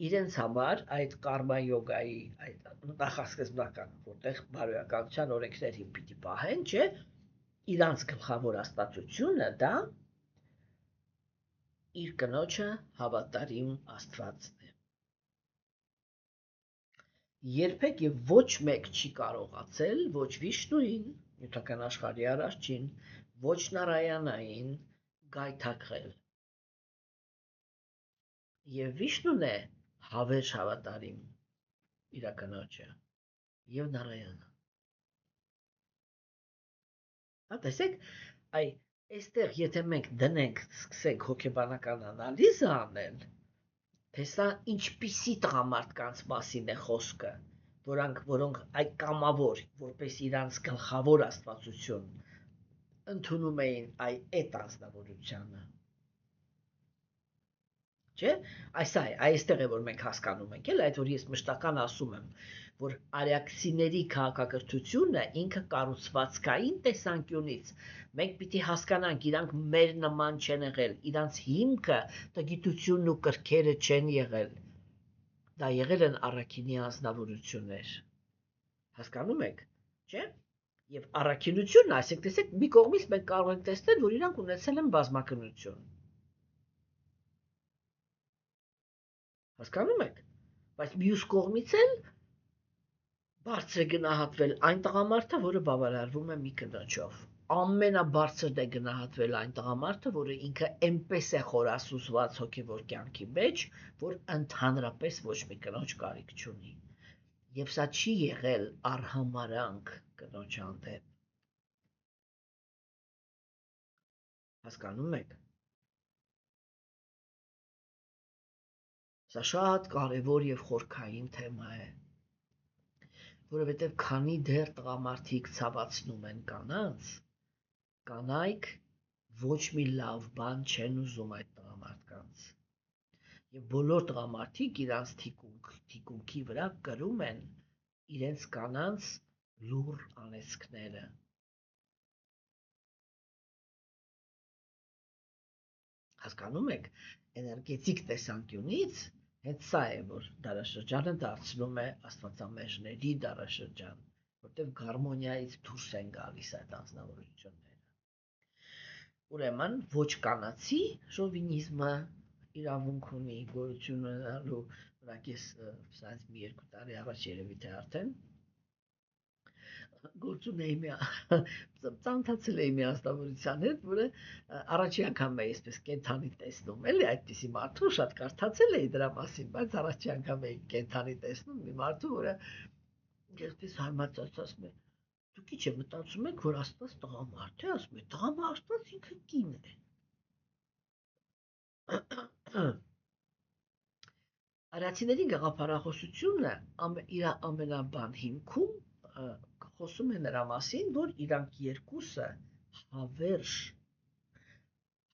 իրենց համար այդ կարմա յոգայի, այդ նախասկզբնական, որտեղ բարոյականության օրենքներին պիտի պահեն, չէ, իրանց գլխավոր աստվածությունը դա իր կնոջը հավատարիմ Աստվածն է։ Երբեք եւ ոչ մեկ չի կարողացել ոչ Վիշնուին, նյութական աշխարհի արարչին, ոչ Նարայանային գայթակղել։ Եվ Վիշնուն է հավերժ հավատարիմ իր կնոջը եւ Նարայանը։ Տեսեք, այստեղ եթե մենք դնենք, սկսենք հոգեբանական անալիզը անել, թե սա ինչպիսի տղամարդկանց մասին է խոսքը, որոնք այդ կամավոր, որպես իրանց գլխավոր աստվածություն ընդունում էին այդ անձնավորությունը։ Չէ՞, այստեղ է, որ մենք հասկանում ենք, էլ այդ որ ես մշտական ասում եմ, որ արիակցիների քաղաքակրթությունը ինքը կառուցվածքային տեսանկյունից մենք պիտի հասկանանք, իրանք մեր նման չեն եղել, իրանց հիմքը տգիտությունն ու կրքերը չեն եղել, դա եղել են առաքինի անձնավորություններ, հասկանում եք, չէ՞, եւ առաքինությունը, այսինքն տեսեք, մի կողմից մենք կարող ենք տեսնել, որ իրանք ունեցել են բազմակնություն, հասկանում եք, բայց մյուս կողմից էլ բարձր է գնահատվել այն տղամարդը, որը բավարարվում է մի կնոջով, ամենաբարձրն է գնահատվել այն տղամարդը, որը ինքը այնպես է խորասուզված հոգևոր կյանքի մեջ, որ ընդհանրապես ոչ մի կնոջ կարիք չունի, եւ սա չի եղել արհամարանք կնոջ հանդեպ, Հասկանում եք։ Սա շատ կարևոր եւ խորքային թեմա է, որովհետեւ քանի դեռ տղամարդիկ ցավացնում են կանանց, կանայք ոչ մի լավ բան չեն ուզում այդ տղամարդկանց։ Եվ բոլոր տղամարդիկ իրանց թիկունքի վրա կրում են իրենց կանանց լուր անեծքները։ Հասկանում եք, էներգետիկ տեսանկյունից հենց սա է, որ դարաշրջանը դարձնում է աստվածամերժների դարաշրջան, որտեղ գարմոնիայից դուրս են գալիս այդ անձնավորությունները։ Ուրեմն ոչ կանացի շովինիզմը իրավունք ունի գոյություն ունենալու, օրինակ ես սրանց մի 2 տարի առաջ երևի թե արդեն գործուն էի ծանոթացել էի մի աստավորության հետ, որը առաջի անգամ էի այսպես կենթանի տեսնում, էլի այդպիսի մարդու շատ կարդացել էի դրա մասին, բայց առաջի անգամ էի կենթանի տեսնում մի մարդու, որը այսպես հարմարացած ասում է, դուք ի՞նչ մտածում եք, որ Աստված տղամարդ է, ասում է, տղամարդված ինքը կին է։ Արիացիների գաղափարախոսությունը իր ամենաբան հիմքում խոսում է նրա մասին, որ իրանք երկուսը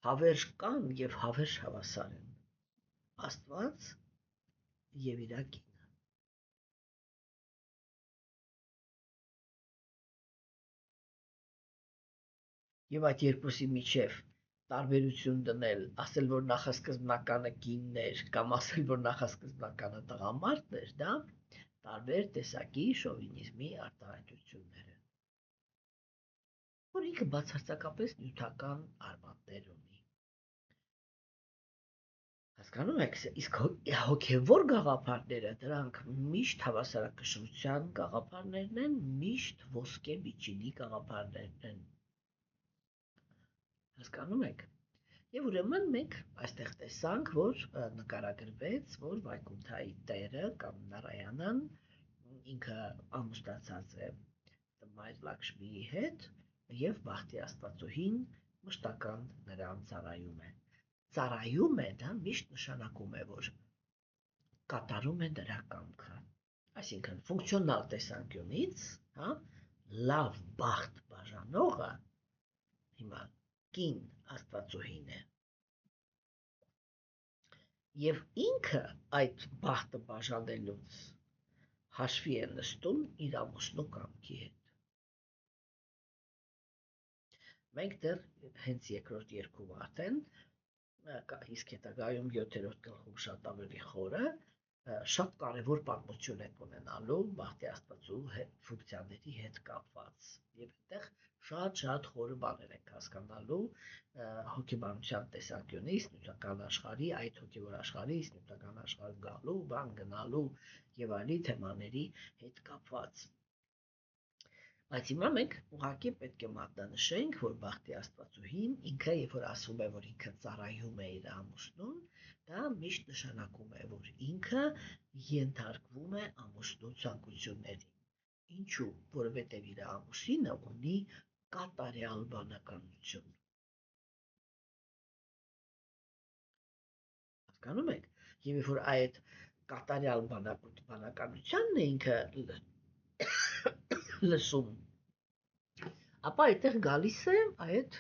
հավերժ կան եւ հավերժ հավասար են։ Աստված եւ իր կինը։ Եվ այդ երկուսի միջև տարբերություն դնել, ասել, որ նախասկզբնականը կինն էր, կամ ասել, որ նախասկզբնականը տղամարդն էր, դա տարբեր տեսակի շովինիզմի արտահայտություններ են, որ ինքը բացարձակապես նյութական արմատներ ունի։ Հասկանում եք, իսկ հոգևոր գաղափարները դրանք միշտ հավասարակշռության գաղափարներն են, միշտ ոսկե միջինի գաղափարներն են։ Հասկանում եք։ Եվ ուրեմն մենք այստեղ տեսանք, որ նկարագրվեց, որ Վայկունթայի տերը կամ Նարայանան ինքը ամուսնացած է Մայր Լաքշմիի հետ եւ Բախտի աստվածուհին մշտական նրան ծառայում է։ Ծառայում է դա միշտ նշանակում է, որ կատարում է նրա կամքը։ Այսինքն ֆունկցիոնալ տեսանկյունից, հա, լավ բախտ բաժանողը հիմա կին աստվածուհին է։ Եվ ինքը այդ բախտը բաժանելուց հաշվի է նստում իր ամուսնու կամքի հետ։ Մենք դեռ հենց երկրորդ երկում արդեն, իսկ հետագայում 7-րդ գլխում շատ ավելի խորը, շատ կարևոր պատմություն է ունենալու Բախտի աստվածու ֆունկցիաների հետ կապված։ Եվ այդտեղ շատ խորը բաներ ենք հասկանալու հոգեբանության տեսանկյունից, նյութական աշխարհի, այդ հոգևոր աշխարհից, նյութական աշխարհ գալու, բան գնալու եւ այլի թեմաների հետ կապված։ Բայց հիմա մենք ուղղակի պետք է մատնանշենք, որ Բախտի աստվածուհին ինքը, երբ որ ասում է, որ ինքը ծառայում է իր ամուսնուն, դա միշտ նշանակում է, որ ինքը ենթարկվում է ամուսնու ցանկություններին։ Ինչու՞, որովհետև իր ամուսինը ունի կատարյալ բանականություն։ Հասկանում եք։ Եվ երբ որ այդ կատարյալ բանականությանն է ինքը լսում, ապա այդտեղ գալիս է այդ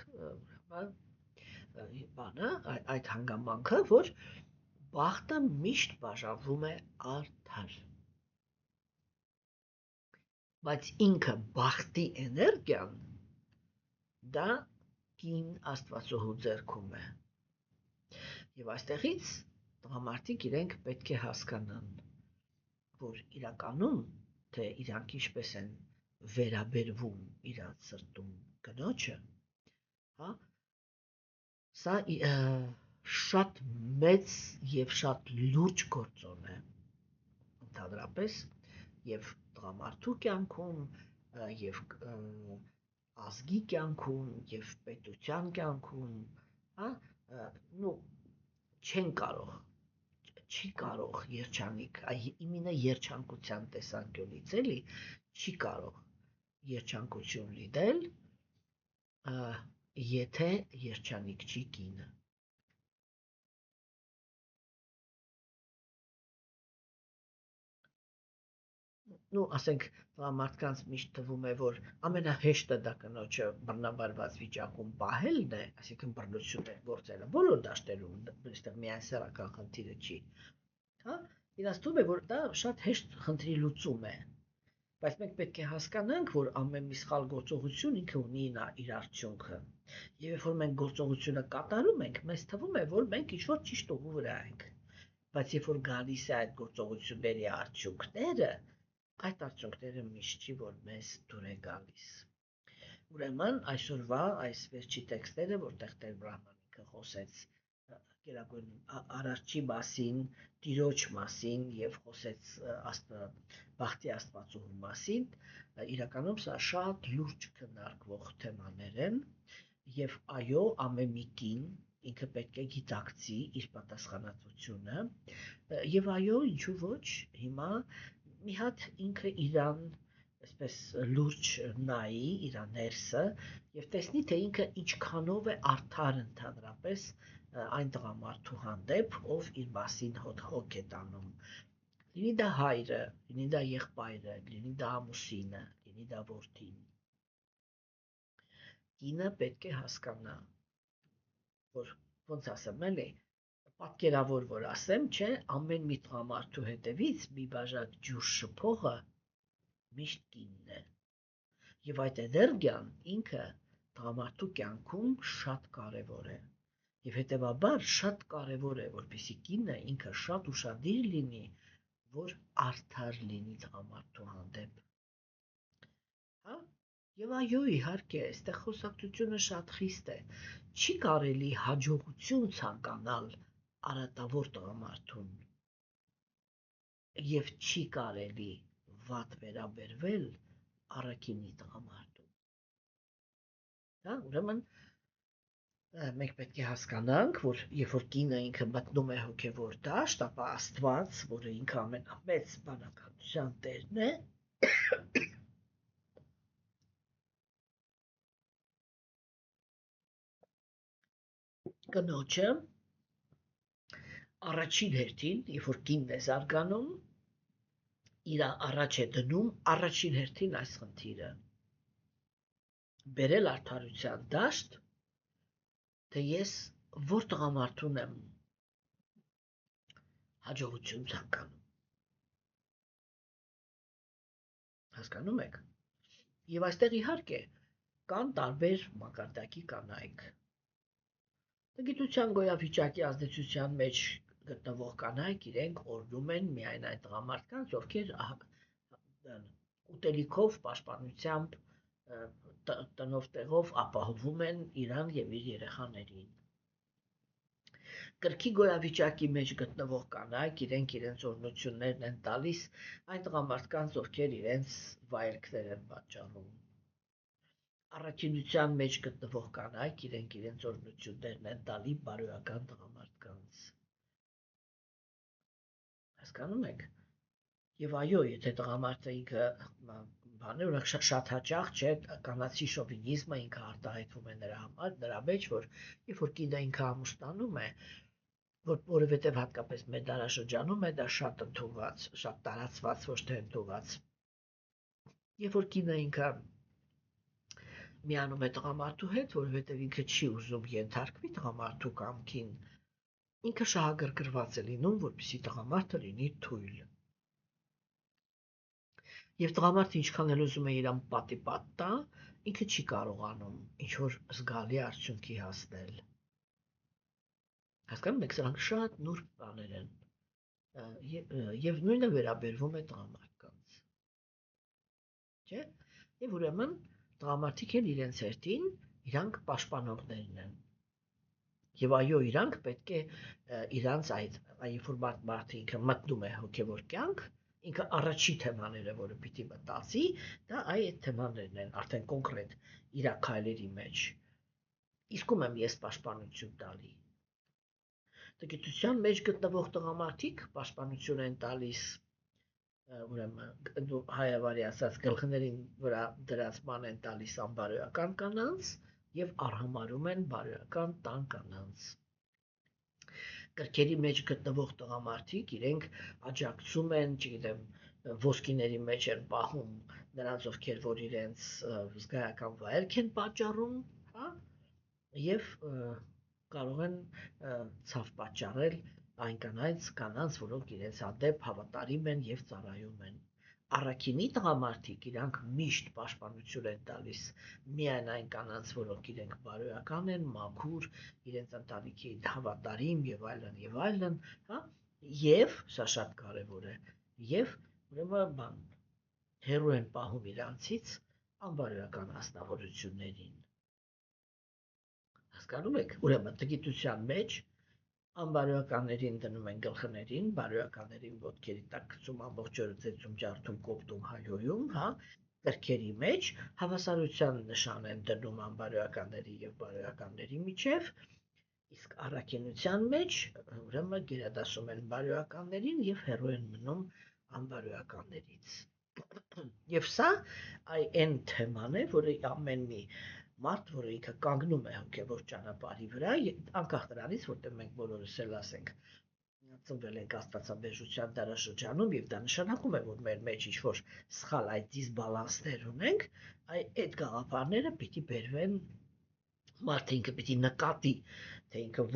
բանը, այդ հանգամանքը, որ բախտը միշտ բաժանվում է արդար։ Բայց ինքը բախտի էներգիան դա կին աստվածուհու ձեռքում է։ Եվ այստեղից տղամարդիկ իրենք պետք է հասկանան, որ իրականում թե իրանք ինչպես են վերաբերվում իրանց սրտում կնոջը, հա, սա շատ մեծ եւ շատ լուրջ գործոն է ընդհանրապես եւ տղամարդու կյանքում եւ ազգի կյանքում եւ պետության կյանքում, հա, չի կարող երջանիկ, իմինը երջանկության տեսանկյունից էլի, չի կարող երջանկություն լինել եթե երջանիկ չի կինը։ Ասենք մարդկանց միշտ թվում է, որ ամենահեշտը դա կնոջը բռնաբարված վիճակում պահելն է, այսինքն բռնություն է գործելը, բոլոր դաշտերում, այստեղ միայն սեռական խնդիրը չի, հա, իրաց թվում է, որ դա շատ հեշտ խնդրի լուծում է, բայց մենք պետք է հասկանանք, որ ամեն մի սխալ գործողություն ինքը ունի իր արդյունքը, եւ երբ որ մենք գործողությունը կատարում ենք, մեզ թվում է, որ մենք ինչ-որ ճիշտ ուղու վրա ենք, բայց երբ որ գալիս է այդ գործողությունների արդյունքները, այդ արդյունքները միշտ չի, որ մեզ դուր է գալիս։ Ուրեմն այսօրվա այս վերջի տեքստերը, որտեղ Տեր Բրահմանինքը խոսեց Գերագույն Արարչի մասին, Տիրոջ մասին եւ խոսեց Բախտի Աստվածուհու մասին, իրականում սա շատ լուրջ քննարկվող թեմաներ են եւ այո, ամեն մի կին ինքը պետք է գիտակցի իր պատասխանատվությունը եւ այո, ինչու ոչ, հիմա մի հատ ինքը իրան այսպես լուրջ նայի իր ներսը եւ տեսնի թե ինքը ինչքանով է արդար ընդհանրապես այն տղամարդու հանդեպ ով իր մասին հոգ է տանում լինի դա հայրը, լինի դա եղբայրը, լինի դա ամուսինը, լինի դա որդին կինը պետք է հասկանա որ ոնց ասեմ էլի պատկերավոր որ ասեմ, չէ, ամեն մի տղամարդու հետևից մի բաժակ ջուր շփողը միշտ կինն է։ Եվ այդ էներգիան ինքը տղամարդու կյանքում շատ կարևոր է։ Եվ հետևաբար շատ կարևոր է, որպեսզի կինը ինքը շատ ուշադիր լինի, որ արդար լինի տղամարդու հանդեպ։ Հա? Եվ այո, իհարկե, այստեղ խոսակցությունը շատ խիստ է։ Չի կարելի հաջողություն ցանկանալ արատավոր տղամարդուն եւ չի կարելի վատ վերաբերվել առաքինի տղամարդուն։ Հա, ուրեմն մենք պետք է հասկանանք, որ երբ որ կինը ինքը մտնում է հոգևոր դաշտ, ապա Աստված, որը ինքը ամենամեծ բանականության տերն է, կնոջը առաջին հերթին, երբ որ կինն է զարգանում, իր առաջ է դնում առաջին հերթին այս խնդիրը։ Բերել արդարության դաշտ, թե ես որ տղամարդուն եմ հաջողություն ցանկանում։ Հասկանում եք։ Եվ այստեղ իհարկե կան տարբեր մակարդակի կանայք։ Գիտության գոյավիճակի ազդեցության մեջ գտնվող կանայք իրենք օրհնում են միայն այն տղամարդկանց, ովքեր ուտելիքով, պաշտպանությամբ, տնով տեղով ապահովում են իրան եւ իր երեխաներին։ Կրքի գոյավիճակի մեջ գտնվող կանայք իրենք իրենց օրհնություններն են տալիս այն տղամարդկանց, ովքեր իրենց վայելքներ են պատճառում։ Առաքինության մեջ գտնվող կանայք իրենք իրենց օրհնություններն են տալի բարոյական տղամարդկանց։ Հասկանում եք։ Եվ այո, եթե տղամարդը ինքը բաներ, օրինակ շատ հաճախ չէ, կանացի շովինիզմը ինքը արտահայտվում է նրա համար, նրա մեջ, որ երբ որ կինը ինքը ամուսնանում է, որովհետև հատկապես մեր դարաշրջանում է դա շատ ընդունված, շատ տարածված, ոչ թե ընդունված։ Երբ որ կինը ինքը միանում է տղամարդու հետ, որովհետև ինքը չի ուզում ենթարկվի տղամարդու կամքին, ինքը շահագրգռված է լինում, որպեսզի տղամարդը լինի թույլ։ Եվ տղամարդը ինչքան էլ ուզում է իրան պատի պատ տա, ինքը չի կարողանում ինչ-որ զգալի արդյունքի հասնել։ Հասկանում եք, սրանք շատ նուրբ բաներ են։ Եվ նույնը վերաբերվում է տղամարդկանց։ Չէ՞։ Եվ ուրեմն տղամարդիկ էլ իրենց հերթին իրանք պաշտպանողներն են։ Եվ այո, իրանք պետք է իրանց երբ որ մարդը ինքը մտնում է հոգևոր կյանք, ինքը առաջի թեմաները, որը պիտի մտածի, դա այդ թեմաներն են, արդեն կոնկրետ իր քայլերի մեջ։ Իսկում եմ ես պաշտպանություն տալի։ Գիտության մեջ գտնվող տղամարդիկ պաշտպանություն են տալիս ուրեմն հայավարի ասած գլխներին վրա դրած ման են տալիս անբարոյական կանանց, եւ արհամարում են բարոյական տան կանանց։ Կրքերի մեջ գտնվող տղամարդիկ իրենք աջակցում են, չգիտեմ, ոսկիների մեջ են պահում նրանց, ովքեր որ իրենց զգայական վայելք են պատճառում, հա, եւ կարող են ցավ պատճառել այն կանանց, որոնք իրենց հանդեպ հավատարիմ են եւ ծառայում են։ Առաքինի տղամարդիկ իրանք միշտ պաշտպանություն են տալիս միայն այն կանանց, որոնք իրենք բարոյական են, մաքուր, իրենց ընտանիքի հավատարիմ եւ այլն, հա, եւ սա շատ կարեւոր է, եւ ուրեմն հերո են պահում իրանցից անբարոյական անձնավորություններին։ Հասկանում եք, ուրեմն տգիտության մեջ անբարոյականներին դնում են գլխներին, բարոյականներին ոտքերի տակ գցում, ամբողջ օրը ծեծում, ջարդում, կոպտում, հայհոյում, հա, կրքերի մեջ հավասարության նշան են դնում անբարոյականների եւ բարոյականների միջև, իսկ առաքինության մեջ ուրեմն գերադասում են բարոյականներին եւ հեռու են մնում անբարոյականներից։ Եվ սա այն թեման է, որը ամեն մի մարդ, որը ինքը կանգնում է հոգևոր ճանապարհի վրա, անկախ նրանից, որտեղ մենք բոլորս էլ ասենք ծնվել ենք աստվածաբեժության դարաշրջանում եւ դա նշանակում է, որ մեր մեջ ինչ-որ սխալ այդ դիսբալանսներ ունենք, այդ գաղափարները պիտի բերվեն, մարդը ինքը պիտի նկատի, թե ինքը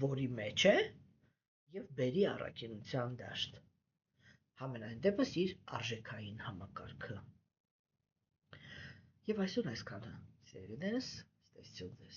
որի մեջ է եւ բերի առաքինության դաշտ։ Համենայն դեպս իր արժեքային համակարգը։ Եվ այսօր այսքանը, սիրելիներս, ստեսություն ձեզ։